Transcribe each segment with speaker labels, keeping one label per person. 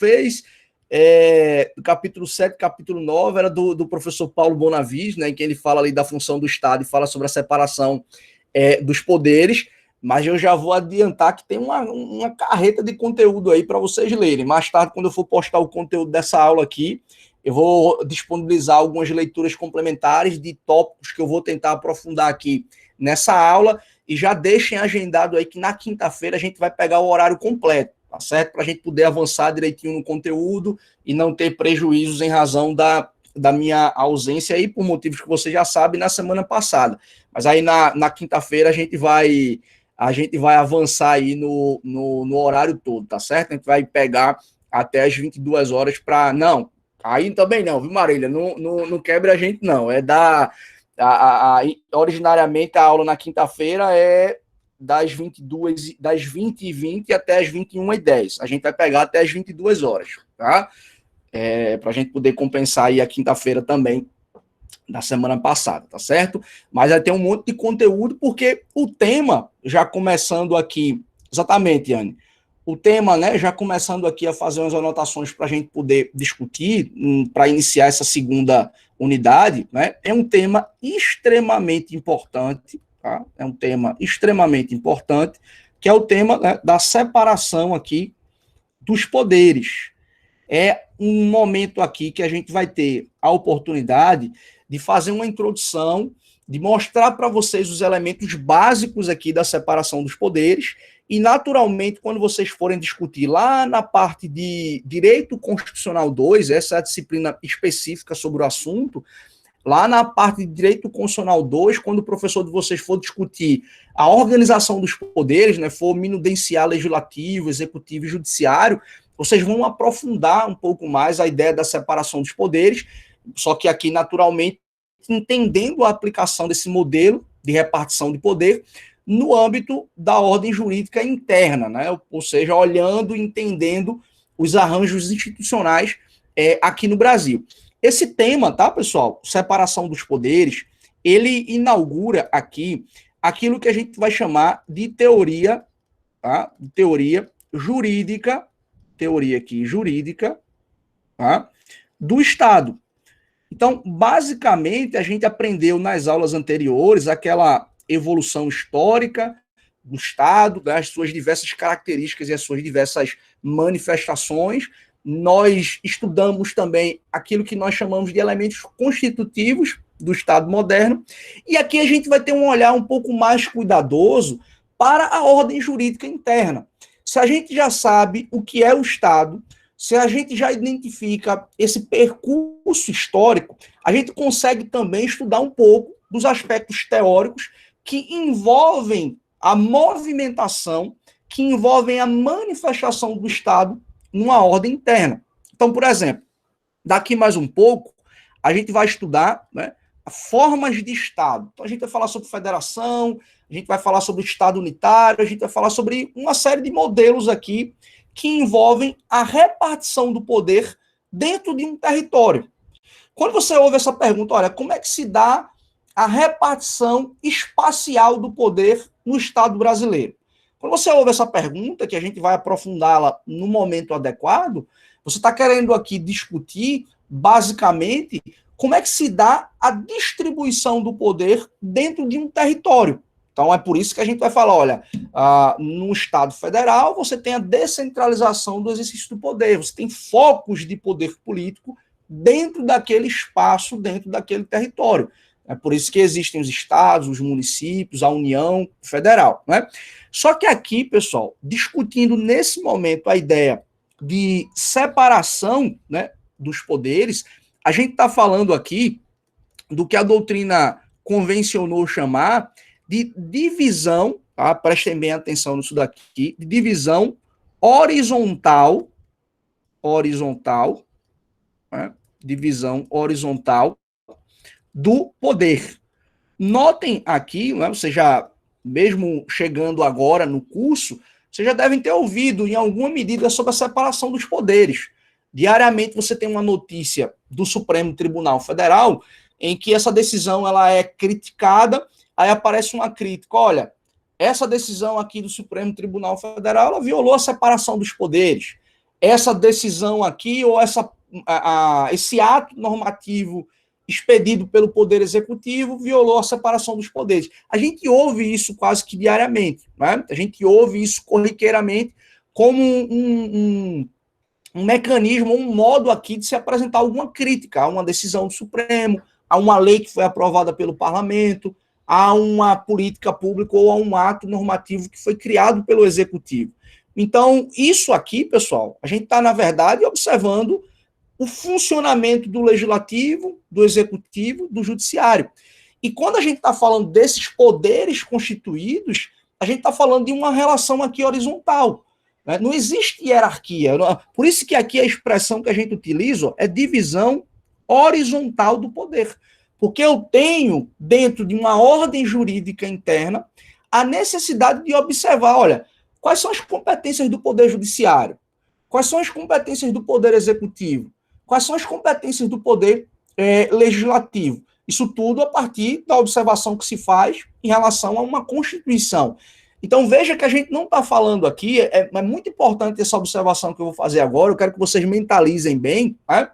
Speaker 1: fez, do capítulo 7, capítulo 9, era do professor Paulo Bonavides, né, em que ele fala ali da função do Estado e fala sobre a separação dos poderes, mas eu já vou adiantar que tem uma carreta de conteúdo aí para vocês lerem. Mais tarde, quando eu for postar o conteúdo dessa aula aqui, eu vou disponibilizar algumas leituras complementares de tópicos que eu vou tentar aprofundar aqui nessa aula, e já deixem agendado aí que na quinta-feira a gente vai pegar o horário completo, tá certo? Para a gente poder avançar direitinho no conteúdo e não ter prejuízos em razão da minha ausência aí, por motivos que você já sabe, na semana passada. Mas aí na quinta-feira a gente vai avançar aí no horário todo, tá certo? A gente vai pegar até as 22 horas para... Não, aí também não, viu, Marília? Não quebra a gente, não. Originariamente a aula na quinta-feira é das 20h20 até as 21h10. A gente vai pegar até as 22 horas, tá? Para a gente poder compensar aí a quinta-feira também da semana passada, tá certo? Mas vai ter um monte de conteúdo, porque o tema, já começando aqui, exatamente, Yane, o tema, né, já começando aqui a fazer umas anotações para a gente poder discutir, para iniciar essa segunda unidade, né, é um tema extremamente importante, tá? É um tema extremamente importante, que é o tema, né, da separação aqui dos poderes. É um momento aqui que a gente vai ter a oportunidade de fazer uma introdução, de mostrar para vocês os elementos básicos aqui da separação dos poderes, e naturalmente, quando vocês forem discutir lá na parte de Direito Constitucional 2, essa é a disciplina específica sobre o assunto, lá na parte de Direito Constitucional 2, quando o professor de vocês for discutir a organização dos poderes, né, for minudenciar legislativo, executivo e judiciário, vocês vão aprofundar um pouco mais a ideia da separação dos poderes, só que aqui, naturalmente, entendendo a aplicação desse modelo de repartição de poder no âmbito da ordem jurídica interna, né? Ou seja, olhando e entendendo os arranjos institucionais aqui no Brasil. Esse tema, tá, pessoal? Separação dos poderes, ele inaugura aqui aquilo que a gente vai chamar de teoria, tá? Teoria jurídica, tá? Do Estado. Então, basicamente, a gente aprendeu nas aulas anteriores aquela evolução histórica do Estado, das suas diversas características e as suas diversas manifestações. Nós estudamos também aquilo que nós chamamos de elementos constitutivos do Estado moderno, e aqui a gente vai ter um olhar um pouco mais cuidadoso para a ordem jurídica interna. Se a gente já sabe o que é o Estado, se a gente já identifica esse percurso histórico, a gente consegue também estudar um pouco dos aspectos teóricos que envolvem a movimentação, que envolvem a manifestação do Estado numa ordem interna. Então, por exemplo, daqui mais um pouco, a gente vai estudar, né, formas de Estado. Então, a gente vai falar sobre federação, a gente vai falar sobre Estado unitário, a gente vai falar sobre uma série de modelos aqui que envolvem a repartição do poder dentro de um território. Quando você ouve essa pergunta, olha, como é que se dá a repartição espacial do poder no Estado brasileiro? Quando você ouve essa pergunta, que a gente vai aprofundá-la no momento adequado, você está querendo aqui discutir, basicamente, como é que se dá a distribuição do poder dentro de um território. Então, é por isso que a gente vai falar, olha, no Estado Federal, você tem a descentralização do exercício do poder, você tem focos de poder político dentro daquele espaço, dentro daquele território. É por isso que existem os estados, os municípios, a União Federal, né? Só que aqui, pessoal, discutindo nesse momento a ideia de separação, né, dos poderes, a gente está falando aqui do que a doutrina convencionou chamar de divisão, tá? Prestem bem atenção nisso daqui, de divisão horizontal, né? Divisão horizontal do poder. Notem aqui, né, você já, mesmo chegando agora no curso, vocês já devem ter ouvido em alguma medida sobre a separação dos poderes. Diariamente você tem uma notícia do Supremo Tribunal Federal em que essa decisão ela é criticada, aí aparece uma crítica, olha, essa decisão aqui do Supremo Tribunal Federal ela violou a separação dos poderes. essa decisão aqui, ou esse ato normativo expedido pelo Poder Executivo violou a separação dos poderes. A gente ouve isso quase que diariamente, né? A gente ouve isso corriqueiramente como um mecanismo, um modo aqui de se apresentar alguma crítica a uma decisão do Supremo, a uma lei que foi aprovada pelo Parlamento, a uma política pública ou a um ato normativo que foi criado pelo Executivo. Então, isso aqui, pessoal, a gente está, na verdade, observando o funcionamento do Legislativo, do Executivo, do Judiciário. E quando a gente está falando desses poderes constituídos, a gente está falando de uma relação aqui horizontal. Né? Não existe hierarquia. Por isso que aqui a expressão que a gente utiliza é divisão horizontal do poder. Porque eu tenho, dentro de uma ordem jurídica interna, a necessidade de observar, olha, quais são as competências do Poder Judiciário? Quais são as competências do Poder Executivo? Quais são as competências do Poder Legislativo? Isso tudo a partir da observação que se faz em relação a uma Constituição. Então, veja que a gente não está falando aqui, é muito importante essa observação que eu vou fazer agora, eu quero que vocês mentalizem bem, né?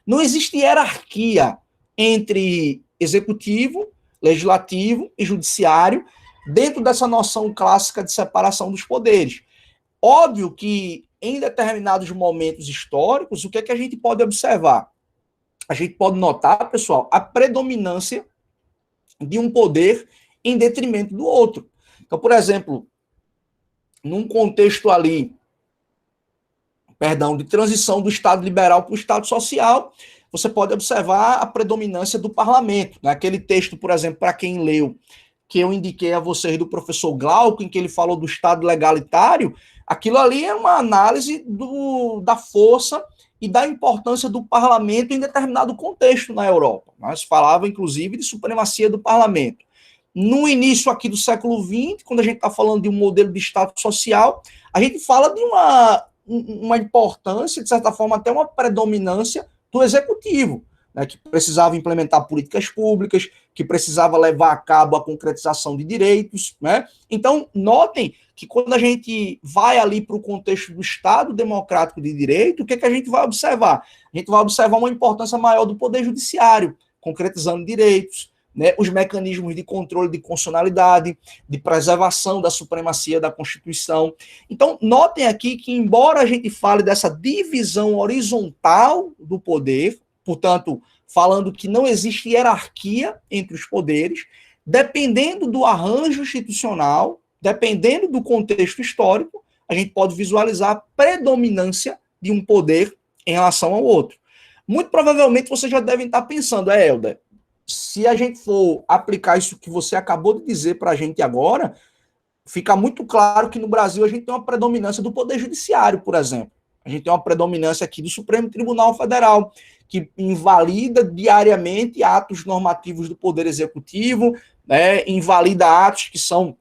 Speaker 1: Não existe hierarquia entre executivo, legislativo e judiciário dentro dessa noção clássica de separação dos poderes. Óbvio que em determinados momentos históricos, o que é que a gente pode observar? A gente pode notar, pessoal, a predominância de um poder em detrimento do outro. Então, por exemplo, num contexto ali, de transição do Estado liberal para o Estado social, você pode observar a predominância do parlamento. Naquele texto, por exemplo, para quem leu, que eu indiquei a vocês do professor Glauco, em que ele falou do Estado legalitário, aquilo ali é uma análise da força e da importância do parlamento em determinado contexto na Europa. Nós falava, inclusive, de supremacia do parlamento. No início aqui do século XX, quando a gente está falando de um modelo de Estado social, a gente fala de uma importância, de certa forma, até uma predominância do executivo, né, que precisava implementar políticas públicas, que precisava levar a cabo a concretização de direitos. Né? Então, notem que quando a gente vai ali para o contexto do Estado democrático de direito, o que, é que a gente vai observar? A gente vai observar uma importância maior do Poder Judiciário, concretizando direitos, né, os mecanismos de controle de constitucionalidade, de preservação da supremacia da Constituição. Então, notem aqui que, embora a gente fale dessa divisão horizontal do poder, portanto, falando que não existe hierarquia entre os poderes, dependendo do arranjo institucional, dependendo do contexto histórico, a gente pode visualizar a predominância de um poder em relação ao outro. Muito provavelmente vocês já devem estar pensando, Helder, se a gente for aplicar isso que você acabou de dizer para a gente agora, fica muito claro que no Brasil a gente tem uma predominância do Poder Judiciário, por exemplo. A gente tem uma predominância aqui do Supremo Tribunal Federal, que invalida diariamente atos normativos do Poder Executivo, né, invalida atos que são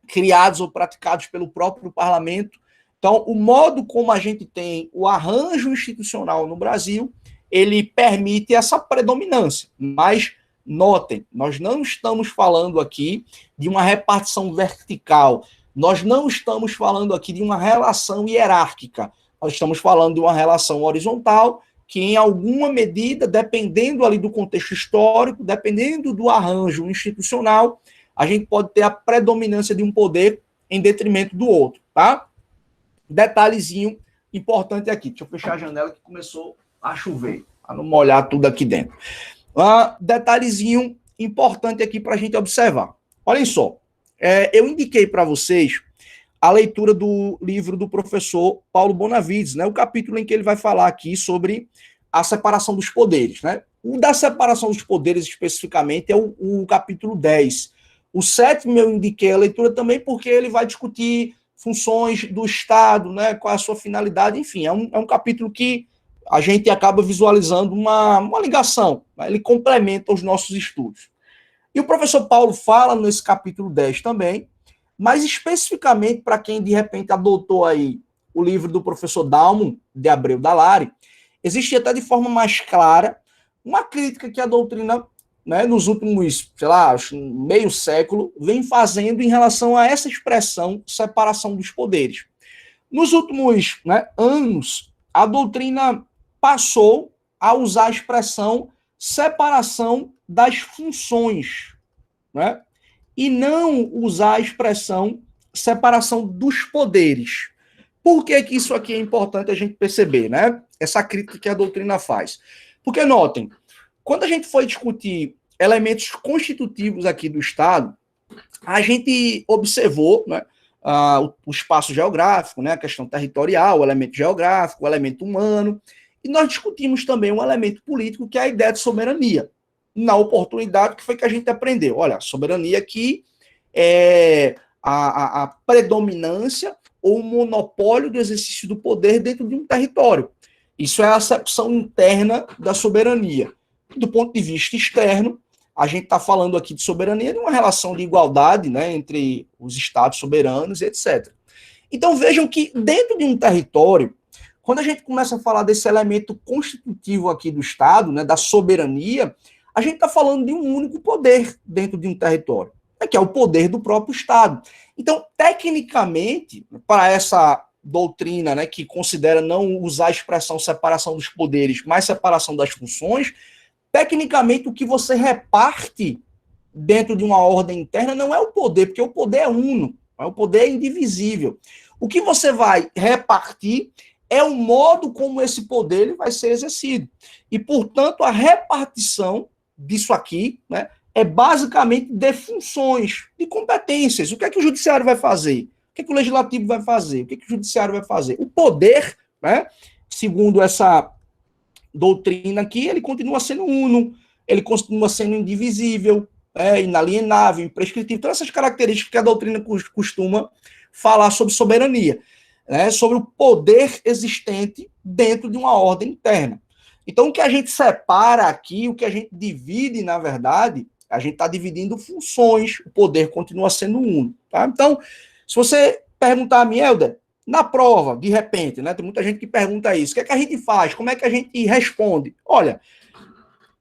Speaker 1: criados ou praticados pelo próprio parlamento. Então, o modo como a gente tem o arranjo institucional no Brasil, ele permite essa predominância, mas notem, nós não estamos falando aqui de uma repartição vertical, nós não estamos falando aqui de uma relação hierárquica, nós estamos falando de uma relação horizontal que, em alguma medida, dependendo ali do contexto histórico, dependendo do arranjo institucional, a gente pode ter a predominância de um poder em detrimento do outro, tá? Detalhezinho importante aqui, deixa eu fechar a janela que começou a chover, para não molhar tudo aqui dentro. Detalhezinho importante aqui para a gente observar. Olhem só, eu indiquei para vocês a leitura do livro do professor Paulo Bonavides, né, o capítulo em que ele vai falar aqui sobre a separação dos poderes. Né? O da separação dos poderes, especificamente, é o capítulo 10. O 7º eu indiquei a leitura também porque ele vai discutir funções do Estado, né, qual é a sua finalidade, enfim, é um capítulo que a gente acaba visualizando uma ligação, né? Ele complementa os nossos estudos. E o professor Paulo fala nesse capítulo 10 também, mas especificamente para quem de repente adotou aí o livro do professor Dalmo de Abreu Dalari, existe até de forma mais clara uma crítica que a doutrina, né, nos últimos, sei lá, meio século, vem fazendo em relação a essa expressão separação dos poderes. Nos últimos, né, anos, a doutrina passou a usar a expressão separação das funções, né? E não usar a expressão separação dos poderes. Por que que isso aqui é importante a gente perceber, né? Essa crítica que a doutrina faz. Porque, notem, quando a gente foi discutir elementos constitutivos aqui do Estado, a gente observou, né, o espaço geográfico, né, a questão territorial, o elemento geográfico, o elemento humano, e nós discutimos também um elemento político, que é a ideia de soberania. Na oportunidade, que foi que a gente aprendeu? Olha, a soberania aqui é a predominância ou o monopólio do exercício do poder dentro de um território. Isso é a acepção interna da soberania. Do ponto de vista externo, a gente está falando aqui de soberania de uma relação de igualdade, né, entre os estados soberanos e etc. Então vejam que dentro de um território, quando a gente começa a falar desse elemento constitutivo aqui do Estado, né, da soberania, a gente está falando de um único poder dentro de um território, né, que é o poder do próprio Estado. Então, tecnicamente, para essa doutrina, né, que considera não usar a expressão separação dos poderes, mas separação das funções, tecnicamente o que você reparte dentro de uma ordem interna não é o poder, porque o poder é uno, o poder é indivisível. O que você vai repartir é o modo como esse poder ele vai ser exercido. E, portanto, a repartição disso aqui, né, é basicamente de funções, de competências. O que é que o judiciário vai fazer? O que é que o legislativo vai fazer? O que é que o judiciário vai fazer? O poder, né, segundo essa doutrina aqui, ele continua sendo uno, ele continua sendo indivisível, inalienável, imprescritível, todas essas características que a doutrina costuma falar sobre soberania, né, sobre o poder existente dentro de uma ordem interna. Então, o que a gente separa aqui, o que a gente divide, na verdade, a gente está dividindo funções, o poder continua sendo uno. Tá? Então, se você perguntar a mim, Helder, na prova, de repente, né, tem muita gente que pergunta isso, o que é que a gente faz? Como é que a gente responde? Olha,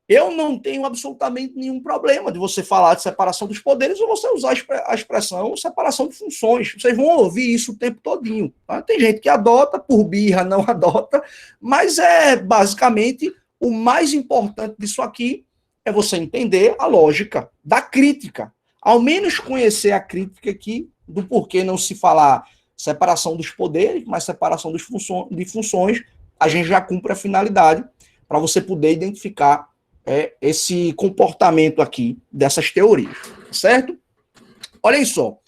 Speaker 1: eu não tenho absolutamente nenhum problema de você falar de separação dos poderes ou você usar a expressão separação de funções. Vocês vão ouvir isso o tempo todinho. Tá? Tem gente que adota, por birra não adota, mas é basicamente o mais importante disso aqui é você entender a lógica da crítica. Ao menos conhecer a crítica aqui do porquê não se falar separação dos poderes, mas separação de funções, a gente já cumpre a finalidade para você poder identificar esse comportamento aqui dessas teorias, certo? Olhem só.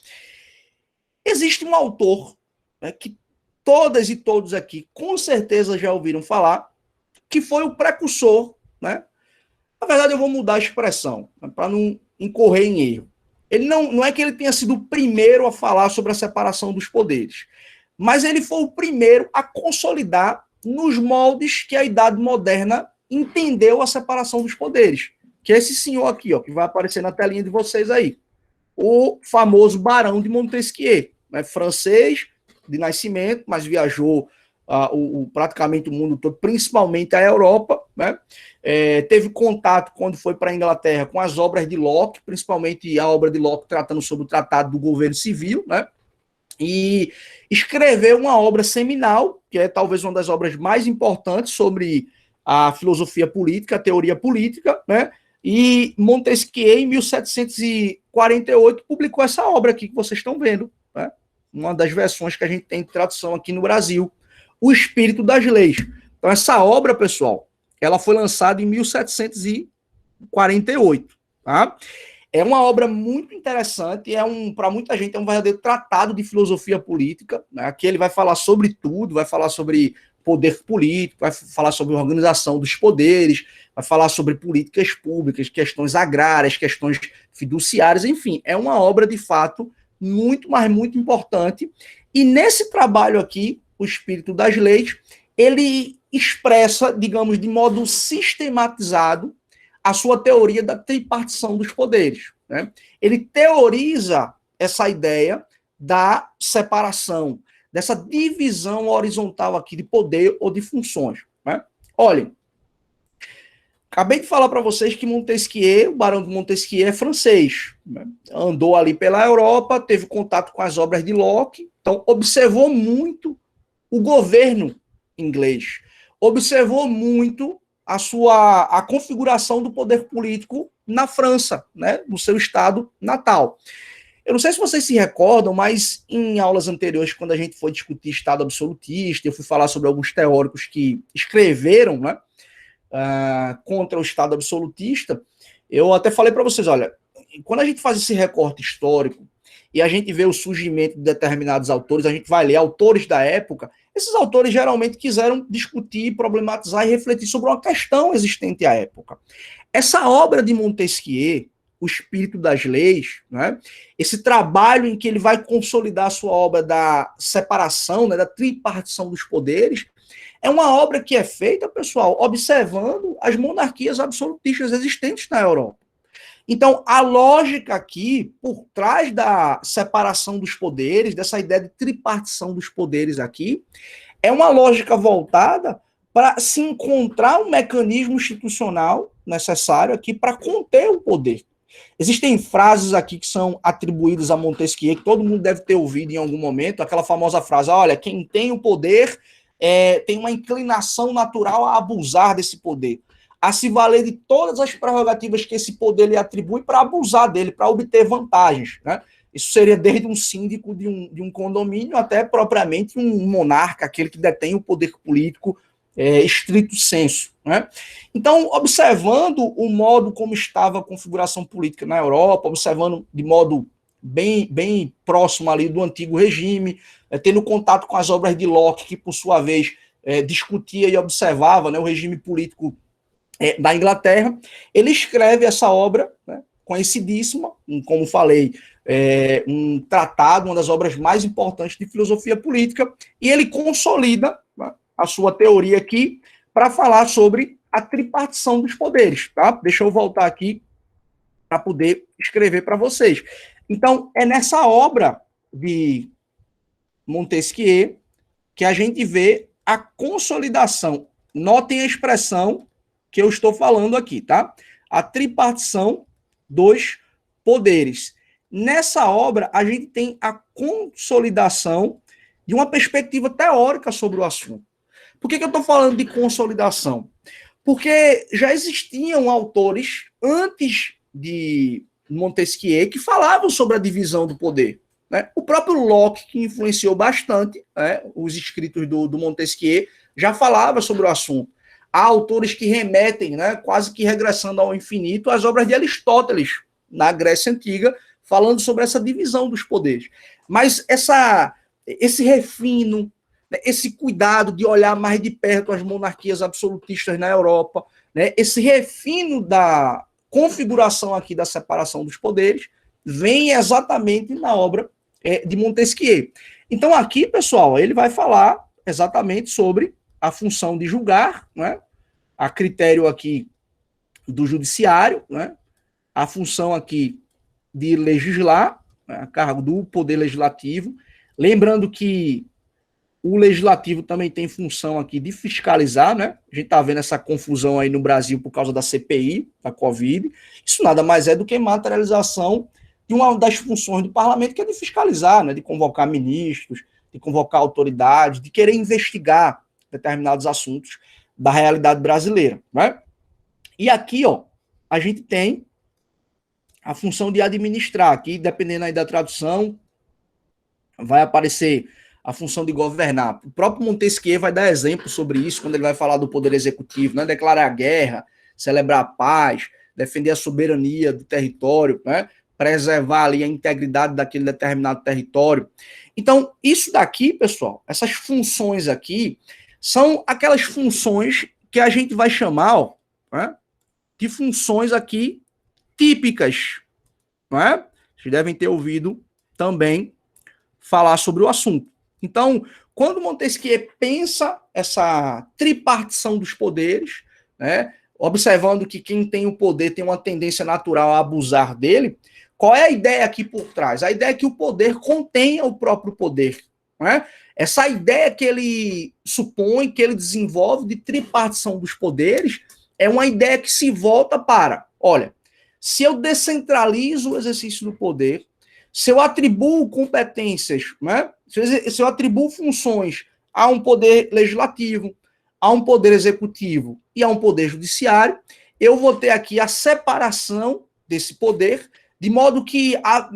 Speaker 1: Existe um autor, né, que todas e todos aqui com certeza já ouviram falar, que foi o precursor, né? Na verdade, eu vou mudar a expressão, né, para não incorrer em erro. Ele não é que ele tenha sido o primeiro a falar sobre a separação dos poderes, mas ele foi o primeiro a consolidar nos moldes que a Idade Moderna entendeu a separação dos poderes, que é esse senhor aqui, ó, que vai aparecer na telinha de vocês aí, o famoso Barão de Montesquieu, né, francês de nascimento, mas viajou praticamente o mundo todo, principalmente a Europa, né? Teve contato quando foi para a Inglaterra com as obras de Locke, principalmente a obra de Locke tratando sobre o Tratado do Governo Civil, né? E escreveu uma obra seminal, que é talvez uma das obras mais importantes sobre a filosofia política, a teoria política, né? E Montesquieu, em 1748, publicou essa obra aqui que vocês estão vendo, né? Uma das versões que a gente tem de tradução aqui no Brasil, O Espírito das Leis. Então, essa obra, pessoal, ela foi lançada em 1748, tá? É uma obra muito interessante, para muita gente é um verdadeiro tratado de filosofia política, né? Aqui ele vai falar sobre tudo, vai falar sobre poder político, vai falar sobre organização dos poderes, vai falar sobre políticas públicas, questões agrárias, questões fiduciárias, enfim, é uma obra de fato muito, mas muito importante. E nesse trabalho aqui, O Espírito das Leis, ele expressa, digamos, de modo sistematizado a sua teoria da tripartição dos poderes, né? Ele teoriza essa ideia da separação, dessa divisão horizontal aqui de poder ou de funções, né? Olhem, acabei de falar para vocês que Montesquieu, o Barão de Montesquieu, é francês, né? Andou ali pela Europa, teve contato com as obras de Locke, então observou muito o governo inglês observou muito a configuração do poder político na França, né, no seu estado natal. Eu não sei se vocês se recordam, mas em aulas anteriores, quando a gente foi discutir Estado absolutista, eu fui falar sobre alguns teóricos que escreveram, né, contra o Estado absolutista, eu até falei para vocês, olha, quando a gente faz esse recorte histórico e a gente vê o surgimento de determinados autores, a gente vai ler autores da época, esses autores geralmente quiseram discutir, problematizar e refletir sobre uma questão existente à época. Essa obra de Montesquieu, O Espírito das Leis, né, esse trabalho em que ele vai consolidar a sua obra da separação, né, da tripartição dos poderes, é uma obra que é feita, pessoal, observando as monarquias absolutistas existentes na Europa. Então, a lógica aqui, por trás da separação dos poderes, dessa ideia de tripartição dos poderes aqui, é uma lógica voltada para se encontrar um mecanismo institucional necessário aqui para conter o poder. Existem frases aqui que são atribuídas a Montesquieu, que todo mundo deve ter ouvido em algum momento, aquela famosa frase, olha, quem tem o poder tem uma inclinação natural a abusar desse poder, a se valer de todas as prerrogativas que esse poder lhe atribui para abusar dele, para obter vantagens, né? Isso seria desde um síndico de um condomínio até propriamente um monarca, aquele que detém o poder político estrito sensu, né? Então, observando o modo como estava a configuração política na Europa, observando de modo bem próximo ali do antigo regime, tendo contato com as obras de Locke, que por sua vez discutia e observava, né, o regime político da Inglaterra, ele escreve essa obra, né, conhecidíssima, como falei, um tratado, uma das obras mais importantes de filosofia política, e ele consolida, né, a sua teoria aqui para falar sobre a tripartição dos poderes, tá? Deixa eu voltar aqui para poder escrever para vocês. Então, é nessa obra de Montesquieu que a gente vê a consolidação. Notem a expressão que eu estou falando aqui, tá? A tripartição dos poderes. Nessa obra, a gente tem a consolidação de uma perspectiva teórica sobre o assunto. Por que eu estou falando de consolidação? Porque já existiam autores antes de Montesquieu que falavam sobre a divisão do poder. Né? O próprio Locke, que influenciou bastante, né, os escritos do Montesquieu, já falava sobre o assunto. Há autores que remetem, né, quase que regressando ao infinito, às obras de Aristóteles, na Grécia Antiga, falando sobre essa divisão dos poderes. Mas esse refino, esse cuidado de olhar mais de perto as monarquias absolutistas na Europa, né, esse refino da configuração aqui da separação dos poderes, vem exatamente na obra de Montesquieu. Então aqui, pessoal, ele vai falar exatamente sobre a função de julgar, né, a critério aqui do judiciário, né, a função aqui de legislar, né, a cargo do poder legislativo, lembrando que o legislativo também tem função aqui de fiscalizar, né? A gente está vendo essa confusão aí no Brasil por causa da CPI, da Covid. Isso nada mais é do que materialização de uma das funções do parlamento, que é de fiscalizar, né? De convocar ministros, de convocar autoridades, de querer investigar determinados assuntos da realidade brasileira, né? E aqui, ó, a gente tem a função de administrar. Aqui, dependendo aí da tradução, vai aparecer a função de governar. O próprio Montesquieu vai dar exemplo sobre isso quando ele vai falar do poder executivo, né? Declarar a guerra, celebrar a paz, defender a soberania do território, né? Preservar ali a integridade daquele determinado território. Então, isso daqui, pessoal, essas funções aqui, são aquelas funções que a gente vai chamar, ó, né, de funções aqui típicas, não é? Vocês devem ter ouvido também falar sobre o assunto. Então, quando Montesquieu pensa essa tripartição dos poderes, né, observando que quem tem o poder tem uma tendência natural a abusar dele, qual é a ideia aqui por trás? A ideia é que o poder contenha o próprio poder. Né? Essa ideia que ele supõe, que ele desenvolve de tripartição dos poderes, é uma ideia que se volta para, olha, se eu descentralizo o exercício do poder, se eu atribuo competências, né? Se eu atribuo funções há um poder legislativo, há um poder executivo e há um poder judiciário, eu vou ter aqui a separação desse poder, de modo que a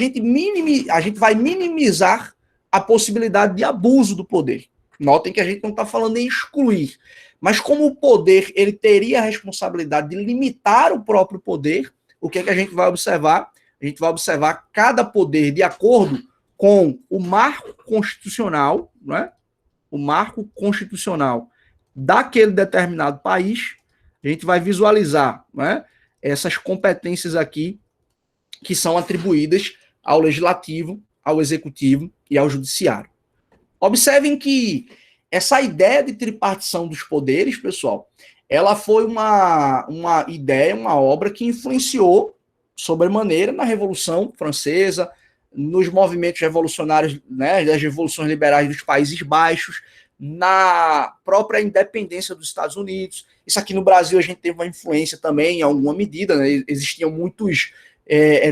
Speaker 1: gente vai minimizar a possibilidade de abuso do poder. Notem que a gente não está falando em excluir, mas como o poder ele teria a responsabilidade de limitar o próprio poder, o que é que a gente vai observar? A gente vai observar cada poder de acordo com o marco constitucional, né? O marco constitucional daquele determinado país. A gente vai visualizar, né, essas competências aqui que são atribuídas ao legislativo, ao executivo e ao judiciário. Observem que essa ideia de tripartição dos poderes, pessoal, ela foi uma ideia, uma obra que influenciou sobremaneira na Revolução Francesa, nos movimentos revolucionários, né, das revoluções liberais dos Países Baixos, na própria independência dos Estados Unidos. Isso aqui no Brasil a gente teve uma influência também, em alguma medida, né? Existiam muitos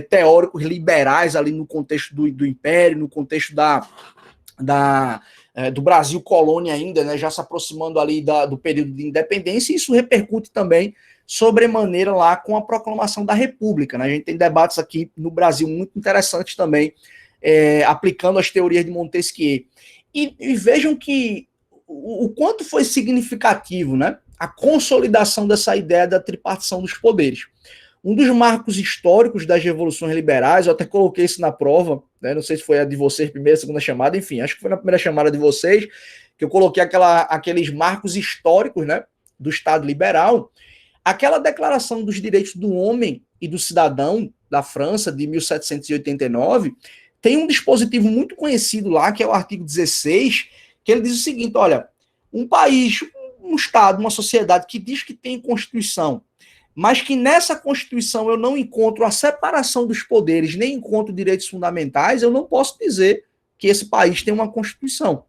Speaker 1: teóricos liberais ali no contexto do Império, no contexto do Brasil colônia ainda, né? Já se aproximando ali do período de independência, e isso repercute também sobremaneira lá com a proclamação da República, né? A gente tem debates aqui no Brasil muito interessantes também, aplicando as teorias de Montesquieu. E vejam que o quanto foi significativo, né, a consolidação dessa ideia da tripartição dos poderes. Um dos marcos históricos das revoluções liberais, eu até coloquei isso na prova, né, não sei se foi a de vocês, primeira, segunda chamada, enfim, acho que foi na primeira chamada de vocês, que eu coloquei aqueles marcos históricos, né, do Estado liberal. Aquela declaração dos direitos do homem e do cidadão da França, de 1789, tem um dispositivo muito conhecido lá, que é o artigo 16, que ele diz o seguinte: olha, um país, um Estado, uma sociedade que diz que tem Constituição, mas que nessa Constituição eu não encontro a separação dos poderes, nem encontro direitos fundamentais, eu não posso dizer que esse país tem uma Constituição.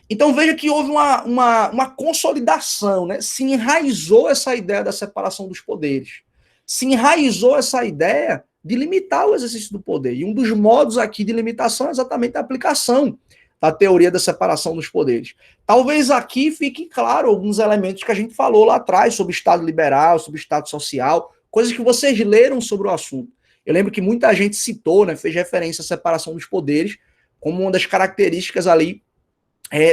Speaker 1: Então veja que houve uma consolidação, né? Se enraizou essa ideia da separação dos poderes, se enraizou essa ideia de limitar o exercício do poder. E um dos modos aqui de limitação é exatamente a aplicação da teoria da separação dos poderes. Talvez aqui fique claro alguns elementos que a gente falou lá atrás sobre Estado liberal, sobre Estado social, coisas que vocês leram sobre o assunto. Eu lembro que muita gente citou, né, fez referência à separação dos poderes como uma das características ali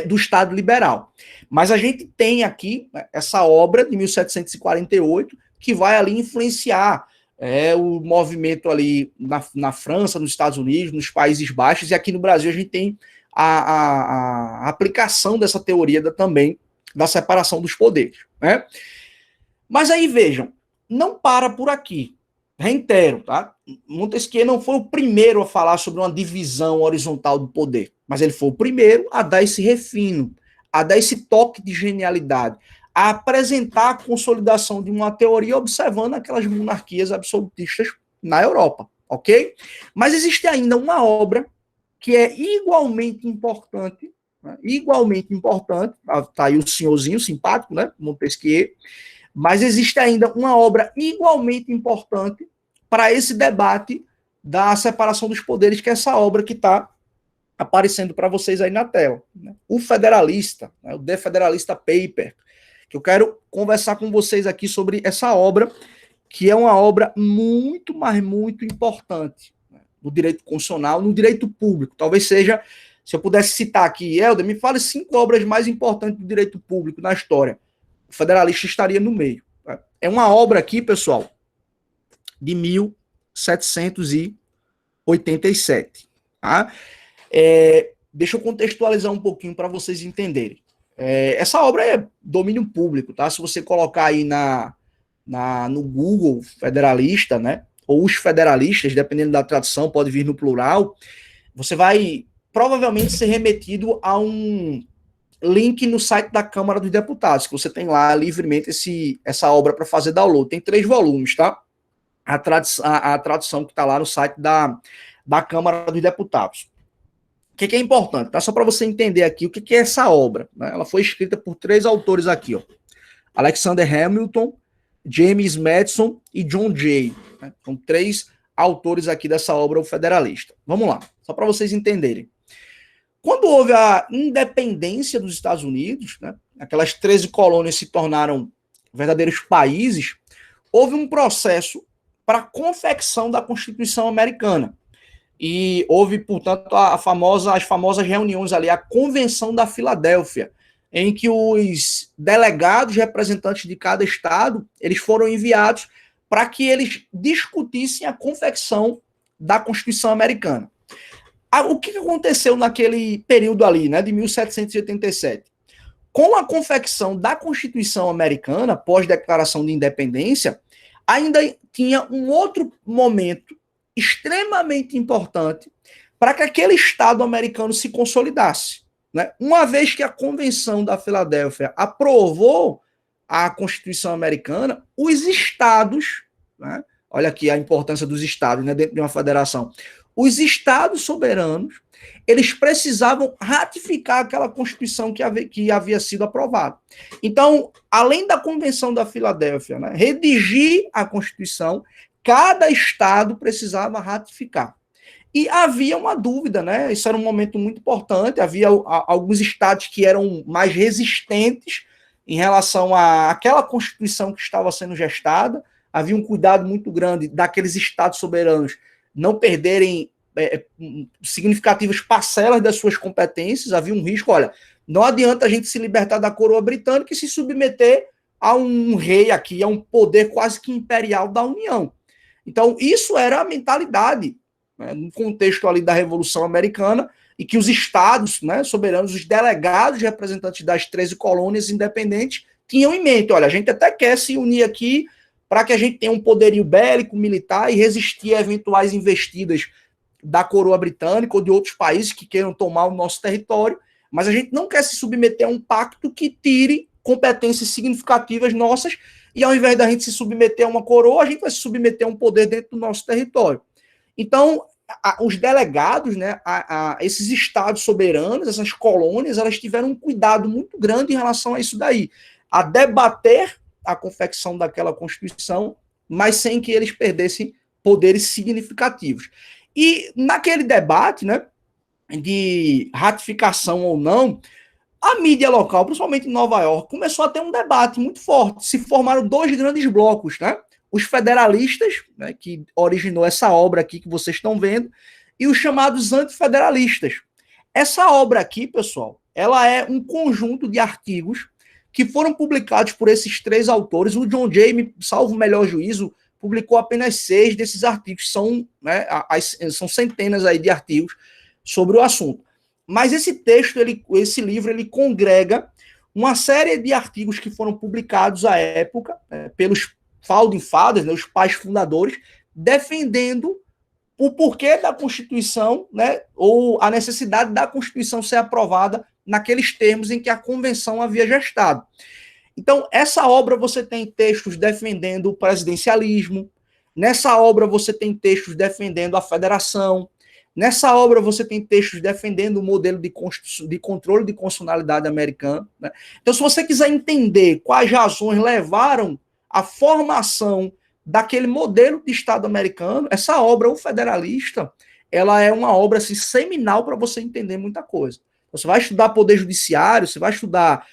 Speaker 1: do Estado liberal. Mas a gente tem aqui, né, essa obra de 1748 que vai ali influenciar o movimento ali na França, nos Estados Unidos, nos Países Baixos, e aqui no Brasil a gente tem a aplicação dessa teoria também da separação dos poderes, né? Mas aí vejam, não para por aqui. Reitero, tá? Montesquieu não foi o primeiro a falar sobre uma divisão horizontal do poder, mas ele foi o primeiro a dar esse refino, a dar esse toque de genialidade, a apresentar a consolidação de uma teoria observando aquelas monarquias absolutistas na Europa, ok? Mas existe ainda uma obra que é igualmente importante, né? Igualmente importante, tá aí o senhorzinho simpático, né, Montesquieu, mas existe ainda uma obra igualmente importante para esse debate da separação dos poderes, que é essa obra que está aparecendo para vocês aí na tela, né? O Federalista, né, o The Federalista Paper, que eu quero conversar com vocês aqui sobre essa obra, que é uma obra muito, mas muito importante, né, no direito constitucional, no direito público. Talvez seja, se eu pudesse citar aqui, Helder, me fale 5 obras mais importantes do direito público na história. O Federalista estaria no meio. É uma obra aqui, pessoal, de 1787. Tá? Deixa eu contextualizar um pouquinho para vocês entenderem. Essa obra é domínio público, tá? Se você colocar aí no Google Federalista, né? Ou os federalistas, dependendo da tradução, pode vir no plural, você vai provavelmente ser remetido a um link no site da Câmara dos Deputados, que você tem lá livremente essa obra para fazer download. Tem 3 volumes, tá? A tradução que está lá no site da Câmara dos Deputados. O que é importante, tá? Só para você entender aqui o que é essa obra, né? Ela foi escrita por 3 autores aqui, ó. Alexander Hamilton, James Madison e John Jay. Né? São 3 autores aqui dessa obra, O Federalista. Vamos lá, só para vocês entenderem. Quando houve a independência dos Estados Unidos, né, aquelas 13 colônias se tornaram verdadeiros países, houve um processo para a confecção da Constituição Americana. E houve, portanto, as famosas reuniões ali, a Convenção da Filadélfia, em que os delegados representantes de cada estado, eles foram enviados para que eles discutissem a confecção da Constituição Americana. O que aconteceu naquele período ali, né, de 1787? Com a confecção da Constituição Americana, pós-declaração de independência, ainda tinha um outro momento extremamente importante para que aquele Estado americano se consolidasse. Né? Uma vez que a Convenção da Filadélfia aprovou a Constituição Americana, os estados, né? Olha aqui a importância dos estados, né, dentro de uma federação, os estados soberanos, eles precisavam ratificar aquela Constituição que havia sido aprovada. Então, além da Convenção da Filadélfia, né, redigir a Constituição, cada estado precisava ratificar. E havia uma dúvida, né? Isso era um momento muito importante. Havia alguns estados que eram mais resistentes em relação àquela Constituição que estava sendo gestada. Havia um cuidado muito grande daqueles estados soberanos não perderem significativas parcelas das suas competências. Havia um risco, olha, não adianta a gente se libertar da coroa britânica e se submeter a um rei aqui, a um poder quase que imperial da União. Então, isso era a mentalidade, né, no contexto ali da Revolução Americana, e que os estados, né, soberanos, os delegados representantes das 13 colônias independentes, tinham em mente, olha, a gente até quer se unir aqui para que a gente tenha um poderio bélico, militar, e resistir a eventuais investidas da coroa britânica ou de outros países que queiram tomar o nosso território, mas a gente não quer se submeter a um pacto que tire competências significativas nossas, e ao invés da gente se submeter a uma coroa, a gente vai se submeter a um poder dentro do nosso território. Então, os delegados, né, esses estados soberanos, essas colônias, elas tiveram um cuidado muito grande em relação a isso daí, a debater a confecção daquela Constituição, mas sem que eles perdessem poderes significativos. E naquele debate, né, de ratificação ou não, a mídia local, principalmente em Nova York, começou a ter um debate muito forte. Se formaram dois grandes blocos, né? Os federalistas, né, que originou essa obra aqui que vocês estão vendo, e os chamados antifederalistas. Essa obra aqui, pessoal, ela é um conjunto de artigos que foram publicados por esses três autores. O John Jay, salvo o melhor juízo, publicou apenas 6 desses artigos. São, né, são centenas aí de artigos sobre o assunto. Mas esse texto, esse livro, ele congrega uma série de artigos que foram publicados à época, pelos Founding Fathers, né, os pais fundadores, defendendo o porquê da Constituição, né, ou a necessidade da Constituição ser aprovada naqueles termos em que a Convenção havia gestado. Então, essa obra você tem textos defendendo o presidencialismo, nessa obra você tem textos defendendo a federação, nessa obra você tem textos defendendo o modelo de controle de constitucionalidade americano. Né? Então, se você quiser entender quais razões levaram à formação daquele modelo de Estado americano, essa obra, O Federalista, ela é uma obra assim, seminal para você entender muita coisa. Você vai estudar poder judiciário, você vai estudar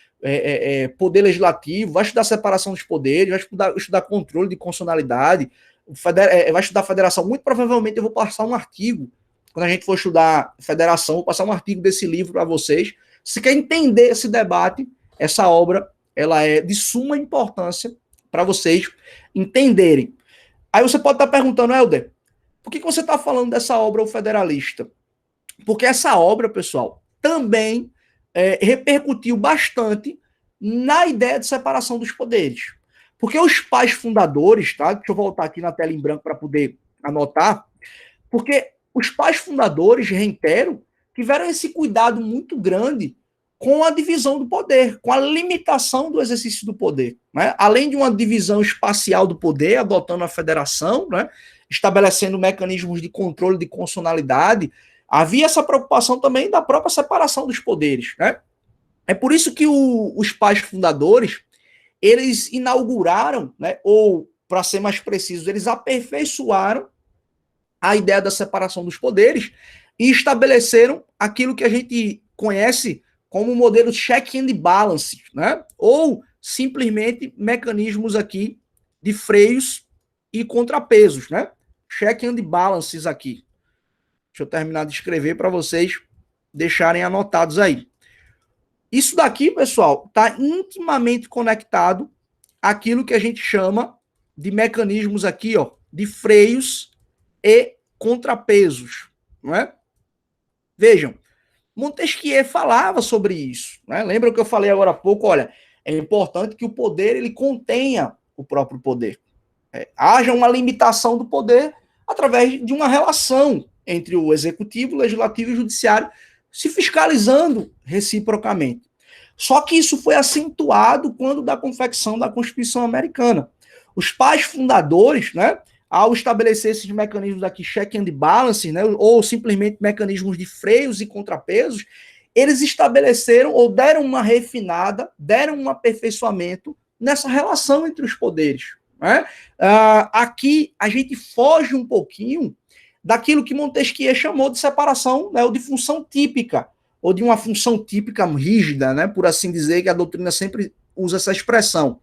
Speaker 1: poder legislativo, vai estudar separação dos poderes, vai estudar controle de constitucionalidade, vai estudar federação. Muito provavelmente eu vou passar um artigo, quando a gente for estudar federação, vou passar um artigo desse livro para vocês. Se quer entender esse debate, essa obra ela é de suma importância para vocês entenderem. Aí você pode estar perguntando, Helder, por que você está falando dessa obra, O Federalista? Porque essa obra, pessoal, também repercutiu bastante na ideia de separação dos poderes. Porque os pais fundadores, tá? Deixa eu voltar aqui na tela em branco para poder anotar, porque os pais fundadores, reitero, tiveram esse cuidado muito grande com a divisão do poder, com a limitação do exercício do poder. Né? Além de uma divisão espacial do poder, adotando a federação, né? Estabelecendo mecanismos de controle de constitucionalidade, havia essa preocupação também da própria separação dos poderes. Né? É por isso que os pais fundadores, eles inauguraram, né, ou, para ser mais preciso, eles aperfeiçoaram a ideia da separação dos poderes, e estabeleceram aquilo que a gente conhece como o modelo check and balance, né? Ou simplesmente mecanismos aqui de freios e contrapesos, né? Check and balances aqui. Deixa eu terminar de escrever para vocês deixarem anotados aí. Isso daqui, pessoal, está intimamente conectado àquilo que a gente chama de mecanismos aqui, ó, de freios e contrapesos, não é? Vejam, Montesquieu falava sobre isso, né? Lembra que eu falei agora há pouco? Olha, é importante que o poder ele contenha o próprio poder. Haja uma limitação do poder através de uma relação entre o executivo, o legislativo e o judiciário, se fiscalizando reciprocamente. Só que isso foi acentuado quando da confecção da Constituição Americana. Os pais fundadores, né, ao estabelecer esses mecanismos aqui, check and balance, né, ou simplesmente mecanismos de freios e contrapesos, eles estabeleceram ou deram uma refinada, deram um aperfeiçoamento nessa relação entre os poderes. Né? Aqui a gente foge um pouquinho daquilo que Montesquieu chamou de separação, né, ou de função típica, ou de uma função típica rígida, né, por assim dizer, que a doutrina sempre usa essa expressão.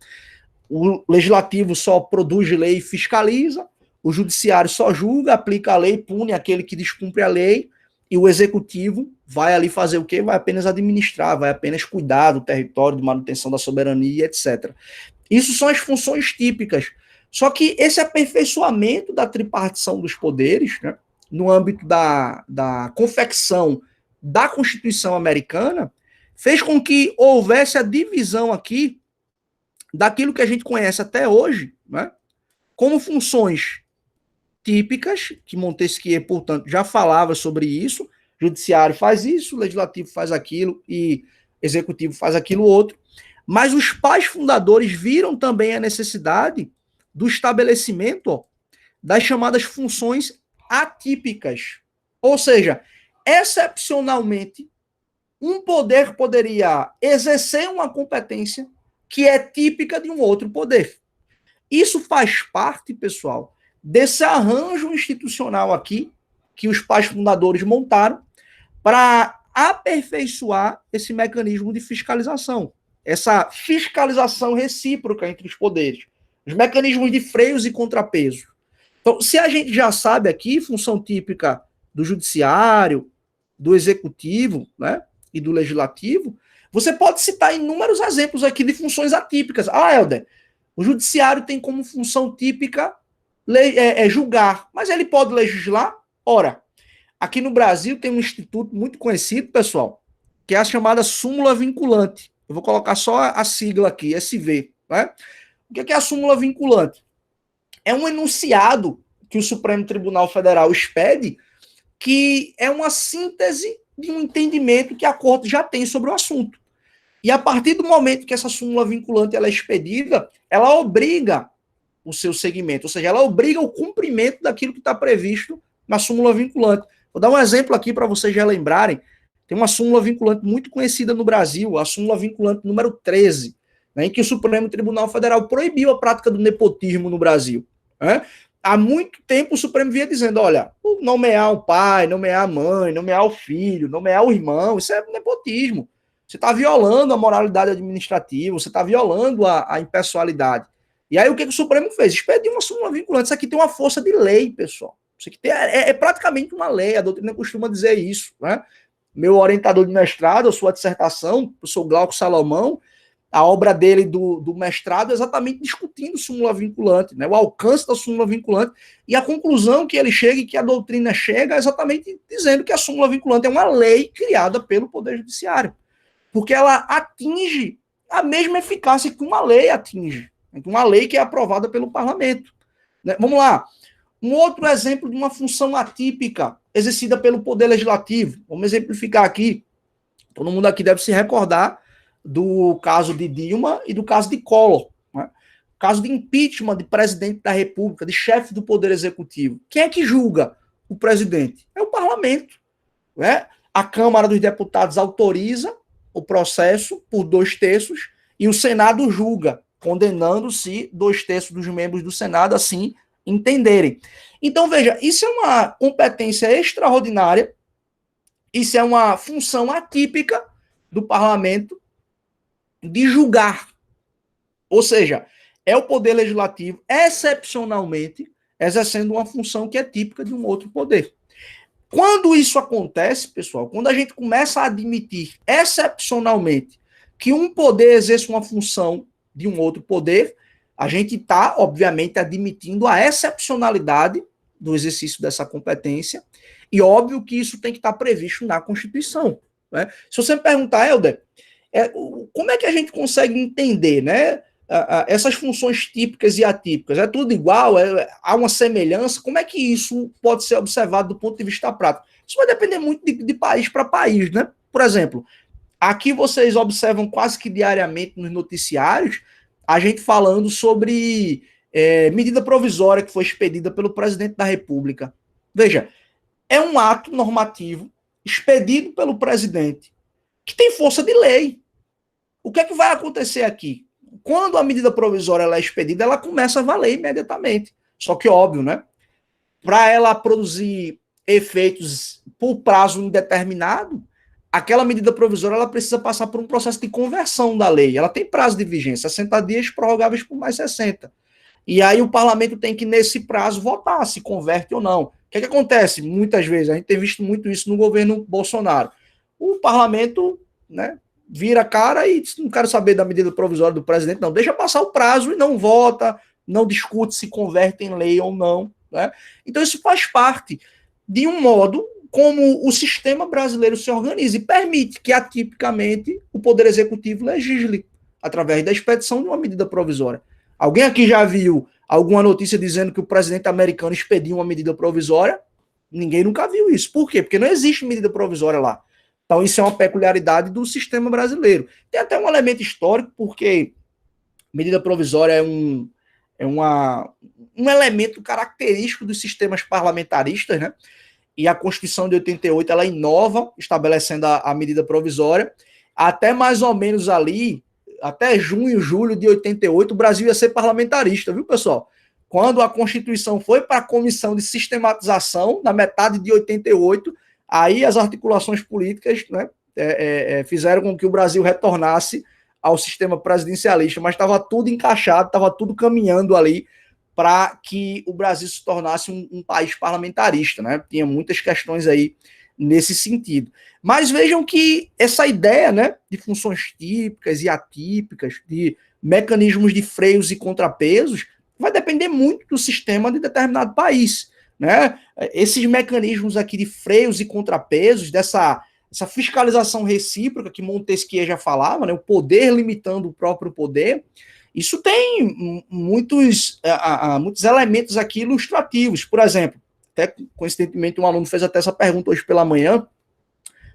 Speaker 1: O legislativo só produz lei e fiscaliza, o judiciário só julga, aplica a lei, pune aquele que descumpre a lei, e o executivo vai ali fazer o quê? Vai apenas administrar, vai apenas cuidar do território, de manutenção da soberania, etc. Isso são as funções típicas. Só que esse aperfeiçoamento da tripartição dos poderes, né, no âmbito da confecção da Constituição Americana, fez com que houvesse a divisão aqui daquilo que a gente conhece até hoje, né, como funções típicas, que Montesquieu, portanto, já falava sobre isso, o judiciário faz isso, o legislativo faz aquilo e o executivo faz aquilo outro, mas os pais fundadores viram também a necessidade do estabelecimento, ó, das chamadas funções atípicas. Ou seja, excepcionalmente, um poder poderia exercer uma competência que é típica de um outro poder. Isso faz parte, pessoal, desse arranjo institucional aqui que os pais fundadores montaram para aperfeiçoar esse mecanismo de fiscalização, essa fiscalização recíproca entre os poderes, os mecanismos de freios e contrapesos. Então, se a gente já sabe aqui, função típica do judiciário, do executivo, né, e do legislativo, você pode citar inúmeros exemplos aqui de funções atípicas. Ah, Helder, o judiciário tem como função típica julgar, mas ele pode legislar? Ora, aqui no Brasil tem um instituto muito conhecido, pessoal, que é a chamada súmula vinculante. Eu vou colocar só a sigla aqui, SV. Né? O que é a súmula vinculante? É um enunciado que o Supremo Tribunal Federal expede, que é uma síntese de um entendimento que a Corte já tem sobre o assunto. E a partir do momento que essa súmula vinculante ela é expedida, ela obriga o seu segmento, ou seja, ela obriga o cumprimento daquilo que está previsto na súmula vinculante. Vou dar um exemplo aqui para vocês já lembrarem. Tem uma súmula vinculante muito conhecida no Brasil, a súmula vinculante número 13, né, em que o Supremo Tribunal Federal proibiu a prática do nepotismo no Brasil. Né? Há muito tempo o Supremo vinha dizendo, olha, nomear o pai, nomear a mãe, nomear o filho, nomear o irmão, isso é nepotismo. Você está violando a moralidade administrativa, você está violando a impessoalidade. E aí o que o Supremo fez? Expediu uma súmula vinculante. Isso aqui tem uma força de lei, pessoal. Isso aqui é praticamente uma lei, a doutrina costuma dizer isso. Né? Meu orientador de mestrado, a sua dissertação, o professor Glauco Salomão, a obra dele do mestrado é exatamente discutindo súmula vinculante, né? O alcance da súmula vinculante e a conclusão que ele chega e que a doutrina chega é exatamente dizendo que a súmula vinculante é uma lei criada pelo Poder Judiciário, porque ela atinge a mesma eficácia que uma lei atinge, uma lei que é aprovada pelo parlamento. Né? Vamos lá. Um outro exemplo de uma função atípica exercida pelo Poder Legislativo. Vamos exemplificar aqui. Todo mundo aqui deve se recordar do caso de Dilma e do caso de Collor. Né? O caso de impeachment de presidente da República, de chefe do Poder Executivo. Quem é que julga o presidente? É o parlamento. Né? A Câmara dos Deputados autoriza o processo por 2/3 e o Senado julga, condenando-se 2/3 dos membros do Senado assim entenderem. Então, veja, isso é uma competência extraordinária Isso é uma função atípica do parlamento de julgar. Ou seja, é o poder legislativo, excepcionalmente, exercendo uma função que é típica de um outro poder. Quando isso acontece, pessoal, quando a gente começa a admitir excepcionalmente que um poder exerce uma função de um outro poder, a gente está, obviamente, admitindo a excepcionalidade do exercício dessa competência, e óbvio que isso tem que estar previsto na Constituição. Né? Se você me perguntar, Helder, como é que a gente consegue entender, né, essas funções típicas e atípicas? É tudo igual? Há uma semelhança? Como é que isso pode ser observado do ponto de vista prático? Isso vai depender muito de país para país, né? Por exemplo, aqui vocês observam quase que diariamente nos noticiários a gente falando sobre medida provisória que foi expedida pelo presidente da República. Veja, é um ato normativo expedido pelo presidente que tem força de lei. O que é que vai acontecer aqui? Quando a medida provisória ela é expedida, ela começa a valer imediatamente. Só que, óbvio, né? Para ela produzir efeitos por prazo indeterminado, aquela medida provisória ela precisa passar por um processo de conversão da lei. Ela tem prazo de vigência, 60 dias prorrogáveis por mais 60. E aí o parlamento tem que, nesse prazo, votar se converte ou não. O que é que acontece? Muitas vezes, a gente tem visto muito isso no governo Bolsonaro. O parlamento, né, vira a cara e não quero saber da medida provisória do presidente, não. Deixa passar o prazo e não vota, não discute se converte em lei ou não. Né? Então isso faz parte de um modo como o sistema brasileiro se organiza e permite que, atipicamente, o Poder Executivo legisle através da expedição de uma medida provisória. Alguém aqui já viu alguma notícia dizendo que o presidente americano expediu uma medida provisória? Ninguém nunca viu isso. Por quê? Porque não existe medida provisória lá. Então, isso é uma peculiaridade do sistema brasileiro. Tem até um elemento histórico, porque medida provisória é um elemento característico dos sistemas parlamentaristas, né? E a Constituição de 88, ela inova, estabelecendo a medida provisória. Até mais ou menos ali, até junho, julho de 88, o Brasil ia ser parlamentarista, viu, pessoal? Quando a Constituição foi para a Comissão de Sistematização, na metade de 88, aí as articulações políticas, né, fizeram com que o Brasil retornasse ao sistema presidencialista, mas estava tudo encaixado, estava tudo caminhando ali para que o Brasil se tornasse um país parlamentarista, né? Tinha muitas questões aí nesse sentido. Mas vejam que essa ideia, né, de funções típicas e atípicas, de mecanismos de freios e contrapesos, vai depender muito do sistema de determinado país, né? Esses mecanismos aqui de freios e contrapesos, dessa fiscalização recíproca que Montesquieu já falava, né, o poder limitando o próprio poder, isso tem muitos elementos aqui ilustrativos. Por exemplo, até coincidentemente um aluno fez até essa pergunta hoje pela manhã,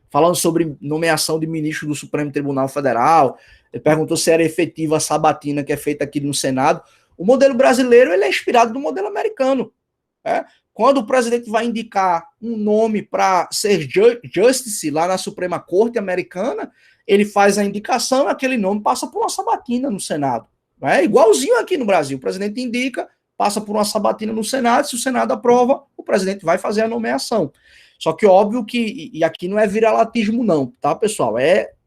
Speaker 1: falando sobre nomeação de ministro do Supremo Tribunal Federal. Ele perguntou se era efetiva a sabatina que é feita aqui no Senado. O modelo brasileiro ele é inspirado no modelo americano. Né? Quando o presidente vai indicar um nome para ser justice lá na Suprema Corte americana, ele faz a indicação, aquele nome passa por uma sabatina no Senado. É igualzinho aqui no Brasil. O presidente indica, passa por uma sabatina no Senado, se o Senado aprova, o presidente vai fazer a nomeação. Só que óbvio que, e aqui não é viralatismo não, tá, pessoal?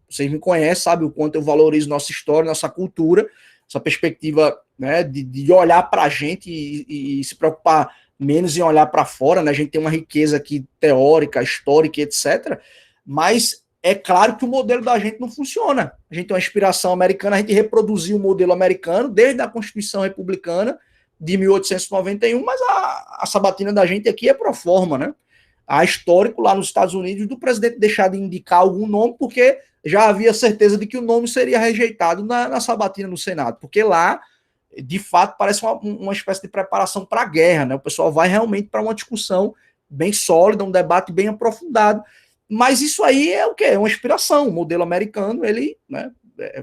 Speaker 1: Vocês me conhecem, sabem o quanto eu valorizo nossa história, nossa cultura, essa perspectiva, né, de olhar para a gente e se preocupar menos em olhar para fora, né? A gente tem uma riqueza aqui teórica, histórica, etc. Mas é claro que o modelo da gente não funciona. A gente tem uma inspiração americana, a gente reproduziu o modelo americano desde a Constituição Republicana de 1891, mas a sabatina da gente aqui é pro forma, né? Há histórico lá nos Estados Unidos do presidente deixar de indicar algum nome porque já havia certeza de que o nome seria rejeitado na sabatina no Senado, porque lá, de fato, parece uma espécie de preparação para a guerra, né? O pessoal vai realmente para uma discussão bem sólida, um debate bem aprofundado. Mas isso aí é o quê? É uma inspiração. O modelo americano, ele, né,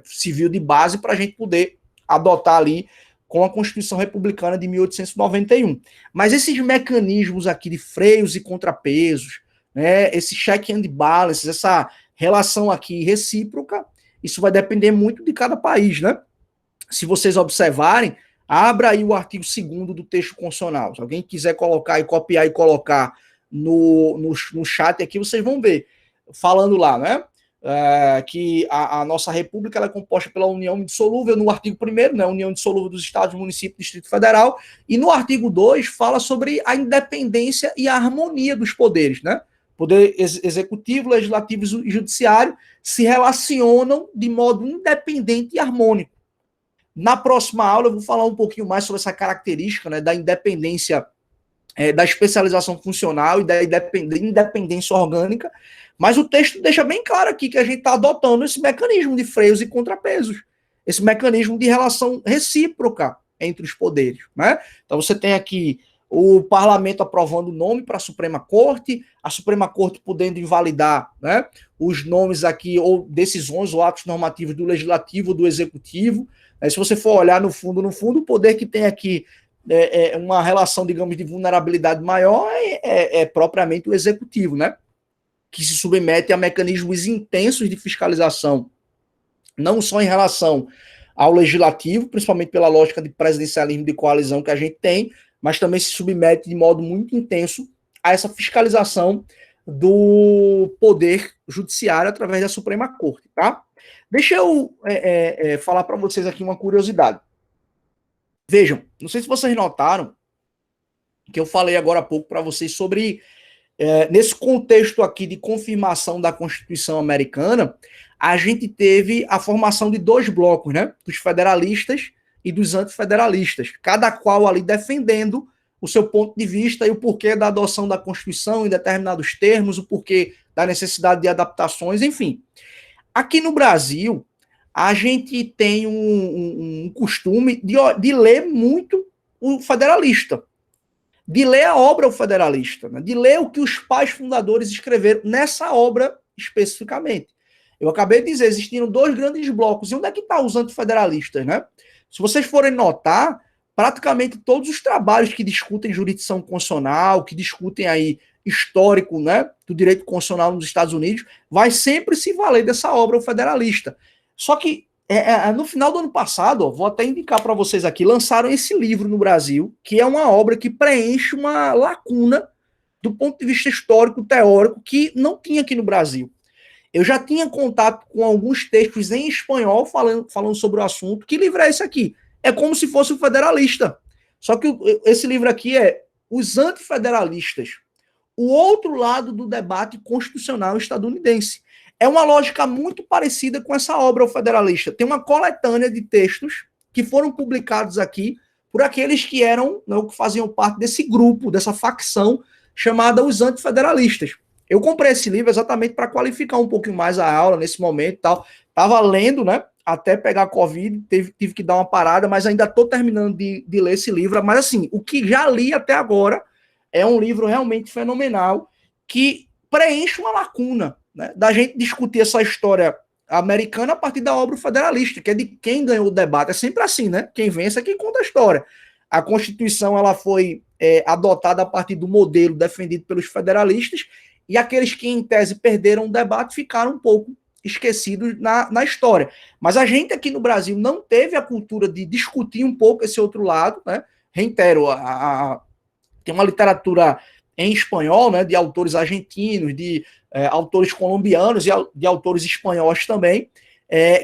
Speaker 1: serviu de base para a gente poder adotar ali com a Constituição Republicana de 1891. Mas esses mecanismos aqui de freios e contrapesos, né, esse check and balance, essa relação aqui recíproca, isso vai depender muito de cada país, né? Se vocês observarem, abra aí o artigo 2º do texto constitucional. Se alguém quiser colocar e copiar e colocar no chat aqui, vocês vão ver. falando lá, né? Que a nossa república ela é composta pela união indissolúvel, no artigo 1º, né, união indissolúvel dos estados, municípios e Distrito Federal, e no artigo 2 fala sobre a independência e a harmonia dos poderes, né? Poder executivo, legislativo e judiciário se relacionam de modo independente e harmônico. Na próxima aula eu vou falar um pouquinho mais sobre essa característica, né, da independência, da especialização funcional e da independência orgânica, mas o texto deixa bem claro aqui que a gente está adotando esse mecanismo de freios e contrapesos, esse mecanismo de relação recíproca entre os poderes, né? Então você tem aqui o parlamento aprovando o nome para a Suprema Corte, a Suprema Corte podendo invalidar, né, os nomes aqui, ou decisões ou atos normativos do Legislativo ou do Executivo. Se você for olhar no fundo, o poder que tem aqui uma relação, digamos, de vulnerabilidade maior é propriamente o Executivo, né, que se submete a mecanismos intensos de fiscalização, não só em relação ao Legislativo, principalmente pela lógica de presidencialismo de coalizão que a gente tem, mas também se submete de modo muito intenso a essa fiscalização do poder judiciário através da Suprema Corte, tá? Deixa eu falar para vocês aqui uma curiosidade. Vejam, não sei se vocês notaram que eu falei agora há pouco para vocês sobre, nesse contexto aqui de confirmação da Constituição americana, a gente teve a formação de 2 blocos, né? Dos federalistas e dos antifederalistas, cada qual ali defendendo o seu ponto de vista e o porquê da adoção da Constituição em determinados termos, o porquê da necessidade de adaptações, enfim. Aqui no Brasil, a gente tem um costume de ler muito o Federalista, de ler a obra O Federalista, né? De ler o que os pais fundadores escreveram nessa obra especificamente. Eu acabei de dizer, existiram 2 grandes blocos. E onde é que estão os antifederalistas, né? Se vocês forem notar, praticamente todos os trabalhos que discutem jurisdição constitucional, que discutem aí histórico, né, do direito constitucional nos Estados Unidos, vai sempre se valer dessa obra, O Federalista. Só que no final do ano passado, ó, vou até indicar para vocês aqui, lançaram esse livro no Brasil, que é uma obra que preenche uma lacuna do ponto de vista histórico, teórico, que não tinha aqui no Brasil. Eu já tinha contato com alguns textos em espanhol falando sobre o assunto. Que livro é esse aqui? É como se fosse o Federalista. Só que esse livro aqui é Os Antifederalistas, o outro lado do debate constitucional estadunidense. É uma lógica muito parecida com essa obra, O Federalista. Tem uma coletânea de textos que foram publicados aqui por aqueles que eram, né, que faziam parte desse grupo, dessa facção chamada Os Antifederalistas. Eu comprei esse livro exatamente para qualificar um pouquinho mais a aula nesse momento e tal. Estava lendo, né? Até pegar a Covid, tive que dar uma parada, mas ainda estou terminando de ler esse livro. Mas, assim, o que já li até agora é um livro realmente fenomenal que preenche uma lacuna, né, da gente discutir essa história americana a partir da obra Federalista, que é de quem ganhou o debate. É sempre assim, né? Quem vence é quem conta a história. A Constituição ela foi adotada a partir do modelo defendido pelos federalistas, e aqueles que, em tese, perderam o debate ficaram um pouco esquecidos na história. Mas a gente aqui no Brasil não teve a cultura de discutir um pouco esse outro lado, né? Reitero, tem uma literatura em espanhol, né, de autores argentinos, de autores colombianos e de autores espanhóis também,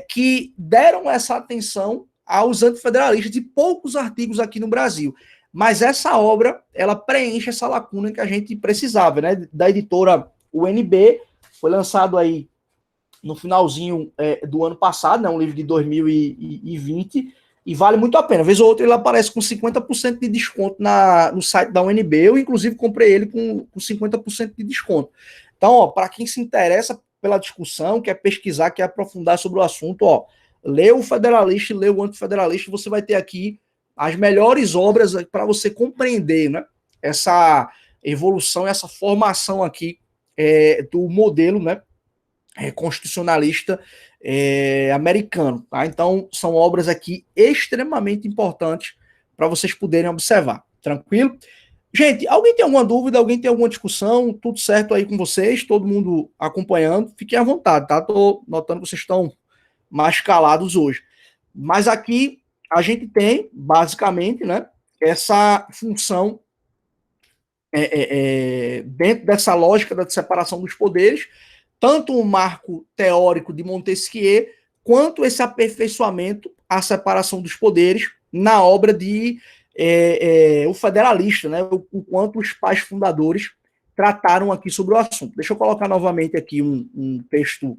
Speaker 1: que deram essa atenção aos antifederalistas, e poucos artigos aqui no Brasil. Mas essa obra, ela preenche essa lacuna que a gente precisava, né? Da editora UNB, foi lançado aí no finalzinho do ano passado, né? Um livro de 2020, e vale muito a pena. Vez ou outra ele aparece com 50% de desconto no site da UNB, eu inclusive comprei ele com 50% de desconto. Então, para quem se interessa pela discussão, quer pesquisar, quer aprofundar sobre o assunto, ó, lê o Federalista e lê o Antifederalista, você vai ter aqui as melhores obras para você compreender, né, essa evolução, essa formação aqui do modelo, né, constitucionalista americano. Tá? Então, são obras aqui extremamente importantes para vocês poderem observar. Tranquilo? Gente, alguém tem alguma dúvida? Alguém tem alguma discussão? Tudo certo aí com vocês? Todo mundo acompanhando? Fiquem à vontade, tá? Estou notando que vocês estão mais calados hoje. Mas aqui a gente tem, basicamente, né, essa função dentro dessa lógica da separação dos poderes, tanto o marco teórico de Montesquieu, quanto esse aperfeiçoamento à separação dos poderes na obra de O Federalista, né? O quanto os pais fundadores trataram aqui sobre o assunto. Deixa eu colocar novamente aqui um texto,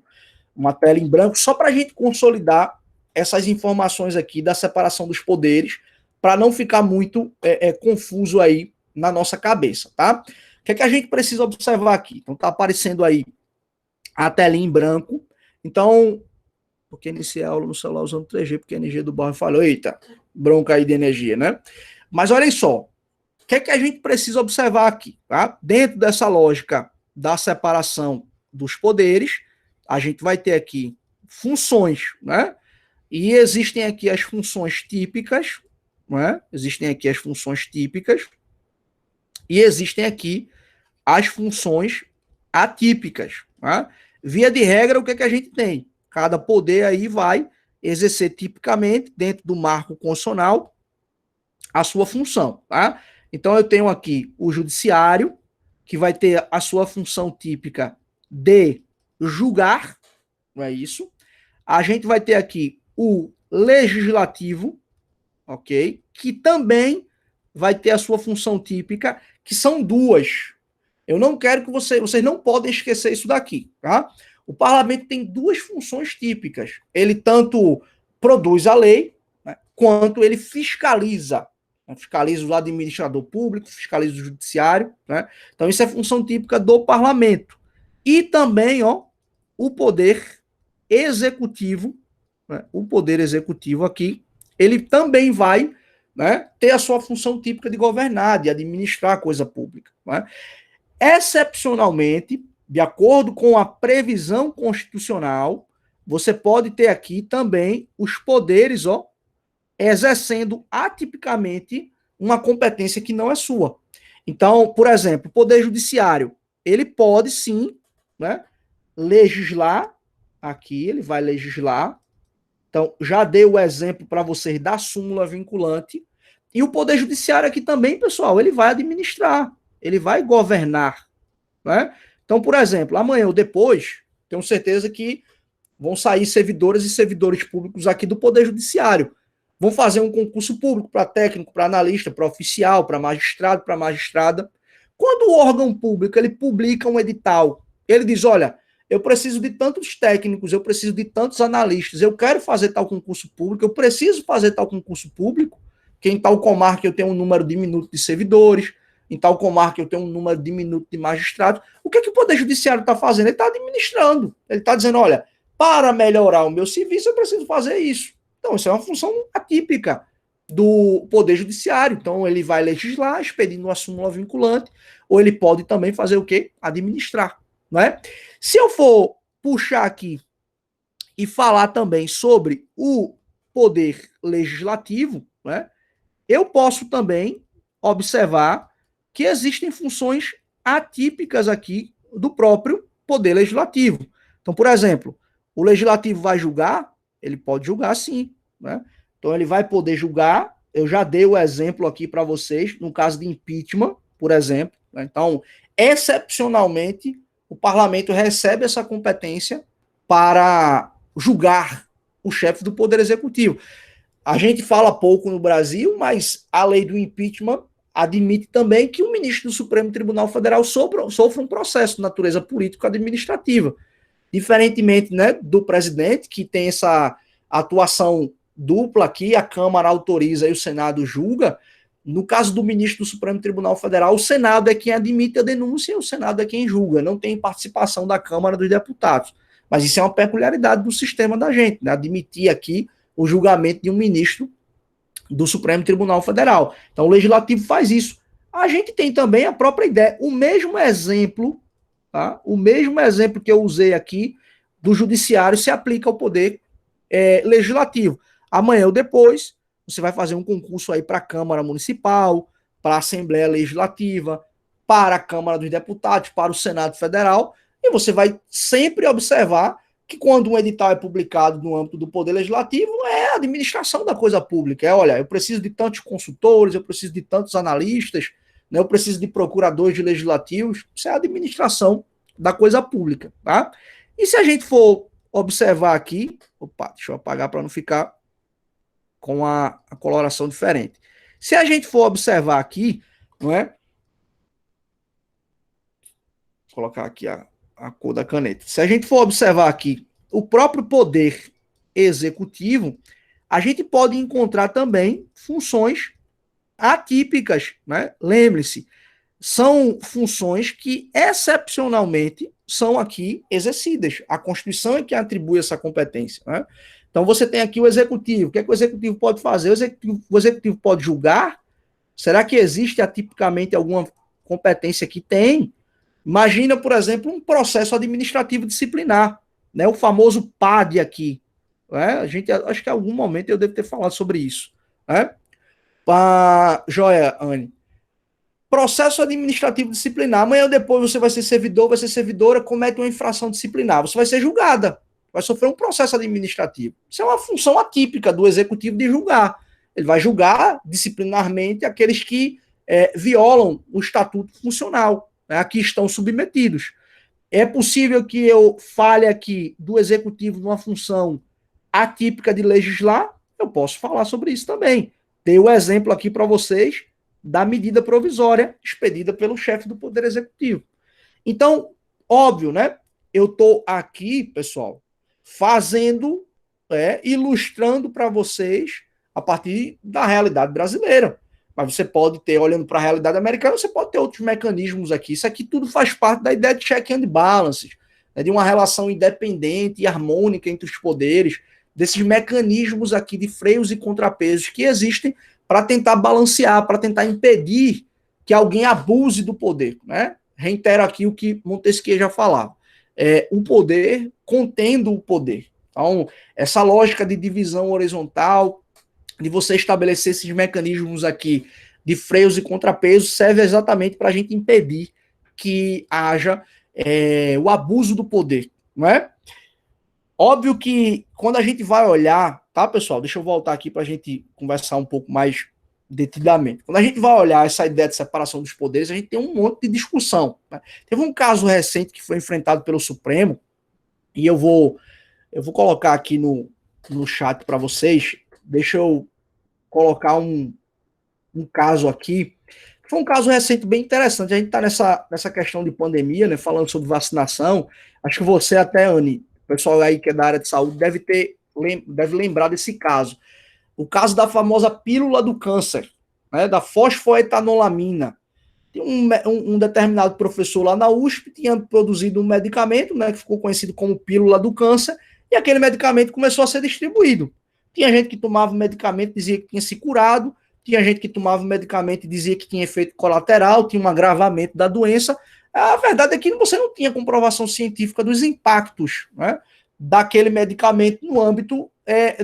Speaker 1: uma tela em branco, só para a gente consolidar essas informações aqui da separação dos poderes, para não ficar muito confuso aí na nossa cabeça, tá? O que é que a gente precisa observar aqui? Então, tá aparecendo aí a telinha em branco. Então, porque iniciei a aula no celular usando 3G, porque a energia do bairro falhou. Eita, bronca aí de energia, né? Mas olhem só, o que é que a gente precisa observar aqui, tá? Dentro dessa lógica da separação dos poderes, a gente vai ter aqui funções, né? E existem aqui as funções típicas, né? Existem aqui as funções típicas e existem aqui as funções atípicas, né? Via de regra, o que é que a gente tem? Cada poder aí vai exercer tipicamente, dentro do marco constitucional, a sua função, tá? Então, eu tenho aqui o judiciário, que vai ter a sua função típica de julgar, não é isso? A gente vai ter aqui o legislativo, ok? Que também vai ter a sua função típica, que são duas. Eu não quero que vocês não podem esquecer isso daqui, tá? O parlamento tem duas funções típicas. Ele tanto produz a lei, né, quanto ele fiscaliza. Né? Fiscaliza o administrador público, fiscaliza o judiciário. Né? Então, isso é função típica do parlamento. E também, ó, o poder executivo, né, o poder executivo aqui, ele também vai, né, ter a sua função típica de governar, de administrar a coisa pública. Né? Excepcionalmente, de acordo com a previsão constitucional, você pode ter aqui também os poderes, ó, exercendo atipicamente uma competência que não é sua. Então, por exemplo, o Poder Judiciário, ele pode sim, né, legislar, aqui ele vai legislar. Então, já dei o exemplo para vocês da súmula vinculante. E o Poder Judiciário aqui também, pessoal, ele vai administrar, ele vai governar, né? Então, por exemplo, amanhã ou depois, tenho certeza que vão sair servidores e servidores públicos aqui do Poder Judiciário. Vão fazer um concurso público para técnico, para analista, para oficial, para magistrado, para magistrada. Quando o órgão público ele publica um edital, ele diz, olha, eu preciso de tantos técnicos, eu preciso de tantos analistas, eu quero fazer tal concurso público, eu preciso fazer tal concurso público, que em tal comarca eu tenho um número diminuto de servidores, em tal comarca eu tenho um número diminuto de magistrados. O que é que o Poder Judiciário está fazendo? Ele está administrando. Ele está dizendo, olha, para melhorar o meu serviço, eu preciso fazer isso. Então, isso é uma função atípica do Poder Judiciário. Então, ele vai legislar, expedindo uma súmula vinculante, ou ele pode também fazer o quê? Administrar. Não é? Se eu for puxar aqui e falar também sobre o Poder Legislativo, né, eu posso também observar que existem funções atípicas aqui do próprio Poder Legislativo. Então, por exemplo, o Legislativo vai julgar? Ele pode julgar sim. Né? Então, ele vai poder julgar. Eu já dei o exemplo aqui para vocês, no caso de impeachment, por exemplo. Né? Então, excepcionalmente, o parlamento recebe essa competência para julgar o chefe do Poder Executivo. A gente fala pouco no Brasil, mas a lei do impeachment admite também que o ministro do Supremo Tribunal Federal sofra um processo de natureza político-administrativa. Diferentemente, né, do presidente, que tem essa atuação dupla aqui, a Câmara autoriza e o Senado julga. No caso do ministro do Supremo Tribunal Federal, o Senado é quem admite a denúncia e o Senado é quem julga. Não tem participação da Câmara dos Deputados. Mas isso é uma peculiaridade do sistema da gente, né? Admitir aqui o julgamento de um ministro do Supremo Tribunal Federal. Então, o Legislativo faz isso. A gente tem também a própria ideia. O mesmo exemplo, tá? O mesmo exemplo que eu usei aqui do Judiciário se aplica ao Poder Legislativo. Amanhã ou depois, você vai fazer um concurso aí para a Câmara Municipal, para a Assembleia Legislativa, para a Câmara dos Deputados, para o Senado Federal, e você vai sempre observar que quando um edital é publicado no âmbito do Poder Legislativo, é a administração da coisa pública. Olha, eu preciso de tantos consultores, eu preciso de tantos analistas, né, eu preciso de procuradores de legislativos. Isso é a administração da coisa pública, tá? E se a gente for observar aqui, opa, deixa eu apagar para não ficar com a coloração diferente. Se a gente for observar aqui, não é? Vou colocar aqui a cor da caneta. Se a gente for observar aqui o próprio poder executivo, a gente pode encontrar também funções atípicas, né? Lembre-se, são funções que excepcionalmente são aqui exercidas. A Constituição é que atribui essa competência, né? Então você tem aqui o executivo. O que é que o executivo pode fazer? O executivo pode julgar? Será que existe atipicamente alguma competência que tem? Imagina, por exemplo, um processo administrativo disciplinar, né? O famoso PAD aqui. Né? A gente, acho que em algum momento eu devo ter falado sobre isso. Né? Joia, Anne. Processo administrativo disciplinar. Amanhã ou depois você vai ser servidor, vai ser servidora, comete uma infração disciplinar. Você vai ser julgada. Vai sofrer um processo administrativo. Isso é uma função atípica do executivo de julgar. Ele vai julgar disciplinarmente aqueles que violam o estatuto funcional, né, a que estão submetidos. É possível que eu fale aqui do executivo numa função atípica de legislar? Eu posso falar sobre isso também. Dei o exemplo aqui para vocês da medida provisória expedida pelo chefe do Poder Executivo. Então, óbvio, né? Eu estou aqui, pessoal, fazendo, ilustrando para vocês a partir da realidade brasileira. Mas você pode ter, olhando para a realidade americana, você pode ter outros mecanismos aqui. Isso aqui tudo faz parte da ideia de check and balances, né, de uma relação independente e harmônica entre os poderes, desses mecanismos aqui de freios e contrapesos que existem para tentar balancear, para tentar impedir que alguém abuse do poder. Né? Reitero aqui o que Montesquieu já falava. O poder contendo o poder. Então, essa lógica de divisão horizontal, de você estabelecer esses mecanismos aqui de freios e contrapesos, serve exatamente para a gente impedir que haja o abuso do poder, não é? Óbvio que quando a gente vai olhar, tá, pessoal? Deixa eu voltar aqui para a gente conversar um pouco mais detidamente. Quando a gente vai olhar essa ideia de separação dos poderes, a gente tem um monte de discussão. Né? Teve um caso recente que foi enfrentado pelo Supremo, e eu vou colocar aqui no chat para vocês. Deixa eu colocar um caso aqui. Foi um caso recente bem interessante. A gente está nessa questão de pandemia, né, falando sobre vacinação. Acho que você até, Anne, o pessoal aí que é da área de saúde, deve lembrar desse caso. O caso da famosa pílula do câncer, né, da fosfoetanolamina. Tem um determinado professor lá na USP tinha produzido um medicamento, né, que ficou conhecido como pílula do câncer, e aquele medicamento começou a ser distribuído. Tinha gente que tomava o medicamento e dizia que tinha se curado, tinha gente que tomava o medicamento e dizia que tinha efeito colateral, tinha um agravamento da doença. A verdade é que você não tinha comprovação científica dos impactos, né, daquele medicamento no âmbito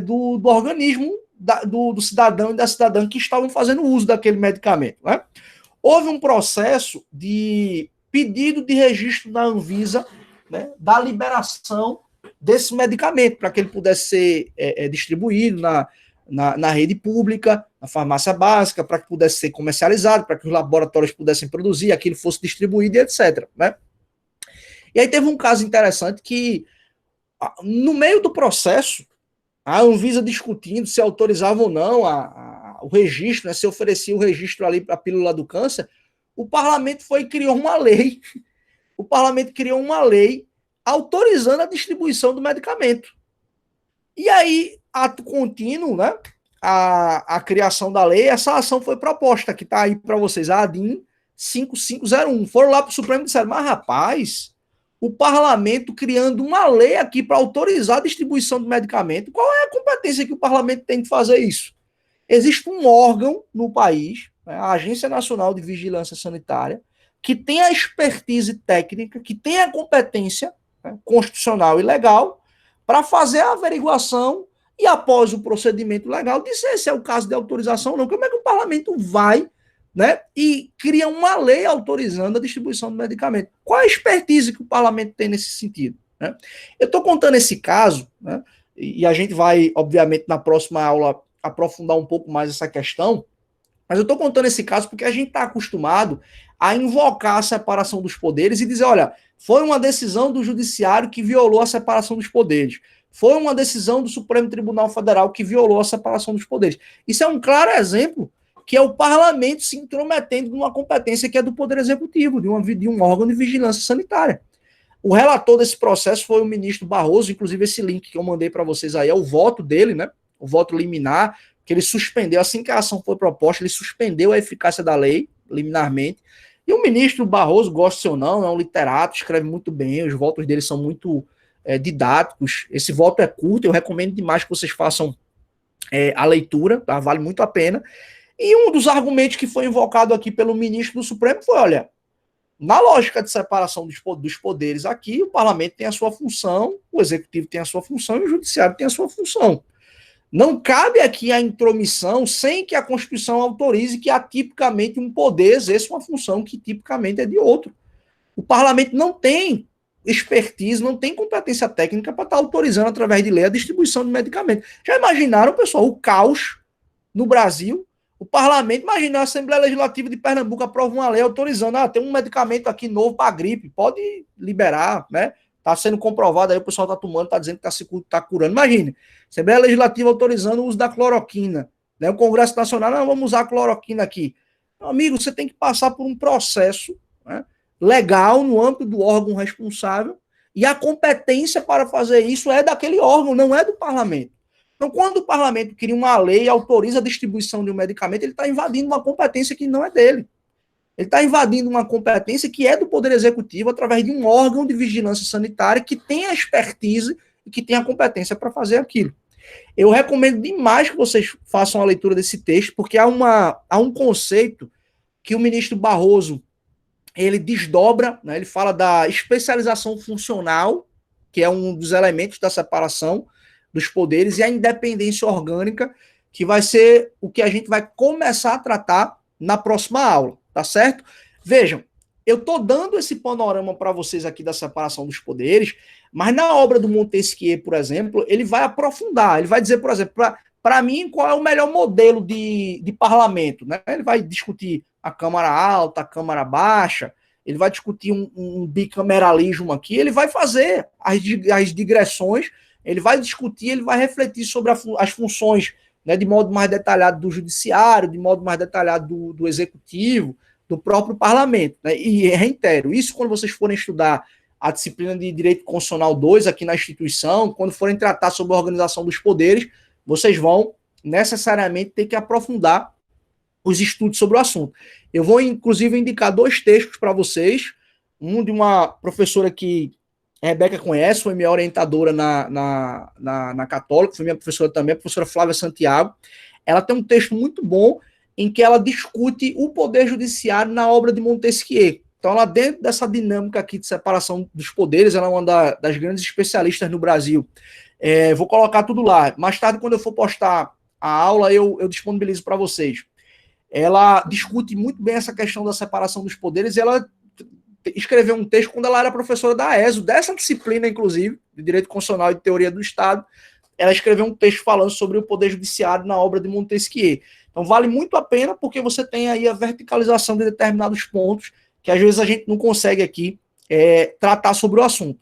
Speaker 1: do organismo do cidadão e da cidadã que estavam fazendo uso daquele medicamento. Né? Houve um processo de pedido de registro da Anvisa, né, da liberação desse medicamento, para que ele pudesse ser distribuído na rede pública, na farmácia básica, para que pudesse ser comercializado, para que os laboratórios pudessem produzir, aquilo fosse distribuído, etc. Né? E aí teve um caso interessante que, no meio do processo, a Anvisa discutindo se autorizava ou não o registro, né, se oferecia o registro ali para a pílula do câncer, o parlamento criou uma lei. O parlamento criou uma lei autorizando a distribuição do medicamento. E aí, ato contínuo, né, a criação da lei, essa ação foi proposta, que está aí para vocês, a ADIM 5501. Foram lá para o Supremo e disseram, mas rapaz, o parlamento criando uma lei aqui para autorizar a distribuição do medicamento, qual é a competência que o parlamento tem de fazer isso? Existe um órgão no país, né, a Agência Nacional de Vigilância Sanitária, que tem a expertise técnica, que tem a competência, né, constitucional e legal, para fazer a averiguação e, após o procedimento legal, dizer se é o caso de autorização ou não. Como é que o parlamento vai, né, e cria uma lei autorizando a distribuição do medicamento? Qual a expertise que o parlamento tem nesse sentido? Né? Eu estou contando esse caso, né, e a gente vai, obviamente, na próxima aula, aprofundar um pouco mais essa questão, Mas eu estou contando esse caso porque a gente está acostumado a invocar a separação dos poderes e dizer, olha, foi uma decisão do judiciário que violou a separação dos poderes. Foi uma decisão do Supremo Tribunal Federal que violou a separação dos poderes. Isso é um claro exemplo que é o parlamento se intrometendo numa competência que é do Poder Executivo, de um órgão de vigilância sanitária. O relator desse processo foi o ministro Barroso, inclusive esse link que eu mandei para vocês aí é o voto dele, né? O voto liminar, que ele suspendeu, assim que a ação foi proposta, ele suspendeu a eficácia da lei, liminarmente. E o ministro Barroso, goste ou não, é um literato, escreve muito bem, os votos dele são muito didáticos. Esse voto é curto, eu recomendo demais que vocês façam a leitura, tá? Vale muito a pena. E um dos argumentos que foi invocado aqui pelo ministro do Supremo foi, olha, na lógica de separação dos poderes aqui, o parlamento tem a sua função, o executivo tem a sua função e o judiciário tem a sua função. Não cabe aqui a intromissão sem que a Constituição autorize que atipicamente um poder exerça uma função que tipicamente é de outro. O parlamento não tem expertise, não tem competência técnica para estar autorizando, através de lei, a distribuição de medicamentos. Já imaginaram, pessoal, o caos no Brasil? O parlamento, imagina a Assembleia Legislativa de Pernambuco aprova uma lei autorizando, tem um medicamento aqui novo para gripe, pode liberar, né? Está sendo comprovado aí, o pessoal está tomando, está dizendo que está curando. Imagine, Assembleia Legislativa autorizando o uso da cloroquina. Né? O Congresso Nacional, não, vamos usar a cloroquina aqui. Meu amigo, você tem que passar por um processo, né, legal no âmbito do órgão responsável, e a competência para fazer isso é daquele órgão, não é do parlamento. Então, quando o parlamento cria uma lei e autoriza a distribuição de um medicamento, ele está invadindo uma competência que não é dele. Ele está invadindo uma competência que é do Poder Executivo através de um órgão de vigilância sanitária que tem a expertise e que tem a competência para fazer aquilo. Eu recomendo demais que vocês façam a leitura desse texto, porque há um conceito que o ministro Barroso ele desdobra, né, ele fala da especialização funcional, que é um dos elementos da separação dos poderes, e a independência orgânica, que vai ser o que a gente vai começar a tratar na próxima aula, tá certo? Vejam, eu estou dando esse panorama para vocês aqui da separação dos poderes, mas na obra do Montesquieu, por exemplo, ele vai aprofundar, ele vai dizer, por exemplo, para mim, qual é o melhor modelo de parlamento, né? Ele vai discutir a Câmara Alta, a Câmara Baixa, ele vai discutir um bicameralismo aqui, ele vai fazer as digressões, ele vai discutir, ele vai refletir sobre as funções, né, de modo mais detalhado do judiciário, de modo mais detalhado do executivo, do próprio parlamento. Né? E reitero, isso quando vocês forem estudar a disciplina de Direito Constitucional 2 aqui na instituição, quando forem tratar sobre a organização dos poderes, vocês vão necessariamente ter que aprofundar os estudos sobre o assunto. Eu vou, inclusive, indicar 2 textos para vocês, um de uma professora que a Rebeca conhece, foi minha orientadora na Católica, foi minha professora também, a professora Flávia Santiago. Ela tem um texto muito bom em que ela discute o poder judiciário na obra de Montesquieu. Então, ela, dentro dessa dinâmica aqui de separação dos poderes, ela é uma das grandes especialistas no Brasil. Vou colocar tudo lá. Mais tarde, quando eu for postar a aula, eu disponibilizo para vocês. Ela discute muito bem essa questão da separação dos poderes, e ela escreveu um texto quando ela era professora da ESO, dessa disciplina, inclusive, de Direito Constitucional e de Teoria do Estado. Ela escreveu um texto falando sobre o poder judiciário na obra de Montesquieu. Então, vale muito a pena, porque você tem aí a verticalização de determinados pontos, que às vezes a gente não consegue aqui tratar sobre o assunto.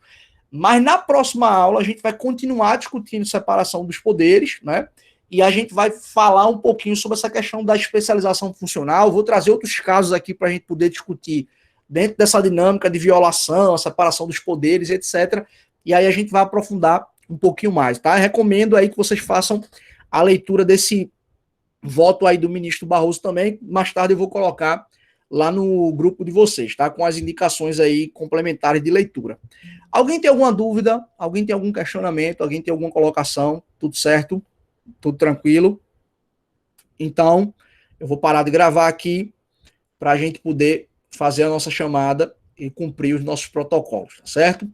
Speaker 1: Mas na próxima aula, a gente vai continuar discutindo separação dos poderes, né? E a gente vai falar um pouquinho sobre essa questão da especialização funcional. Vou trazer outros casos aqui para a gente poder discutir dentro dessa dinâmica de violação, a separação dos poderes, etc. E aí a gente vai aprofundar um pouquinho mais, tá? Eu recomendo aí que vocês façam a leitura desse voto aí do ministro Barroso também. Mais tarde eu vou colocar lá no grupo de vocês, tá? Com as indicações aí complementares de leitura. Alguém tem alguma dúvida? Alguém tem algum questionamento? Alguém tem alguma colocação? Tudo certo? Tudo tranquilo? Então, eu vou parar de gravar aqui para a gente poder fazer a nossa chamada e cumprir os nossos protocolos, tá certo?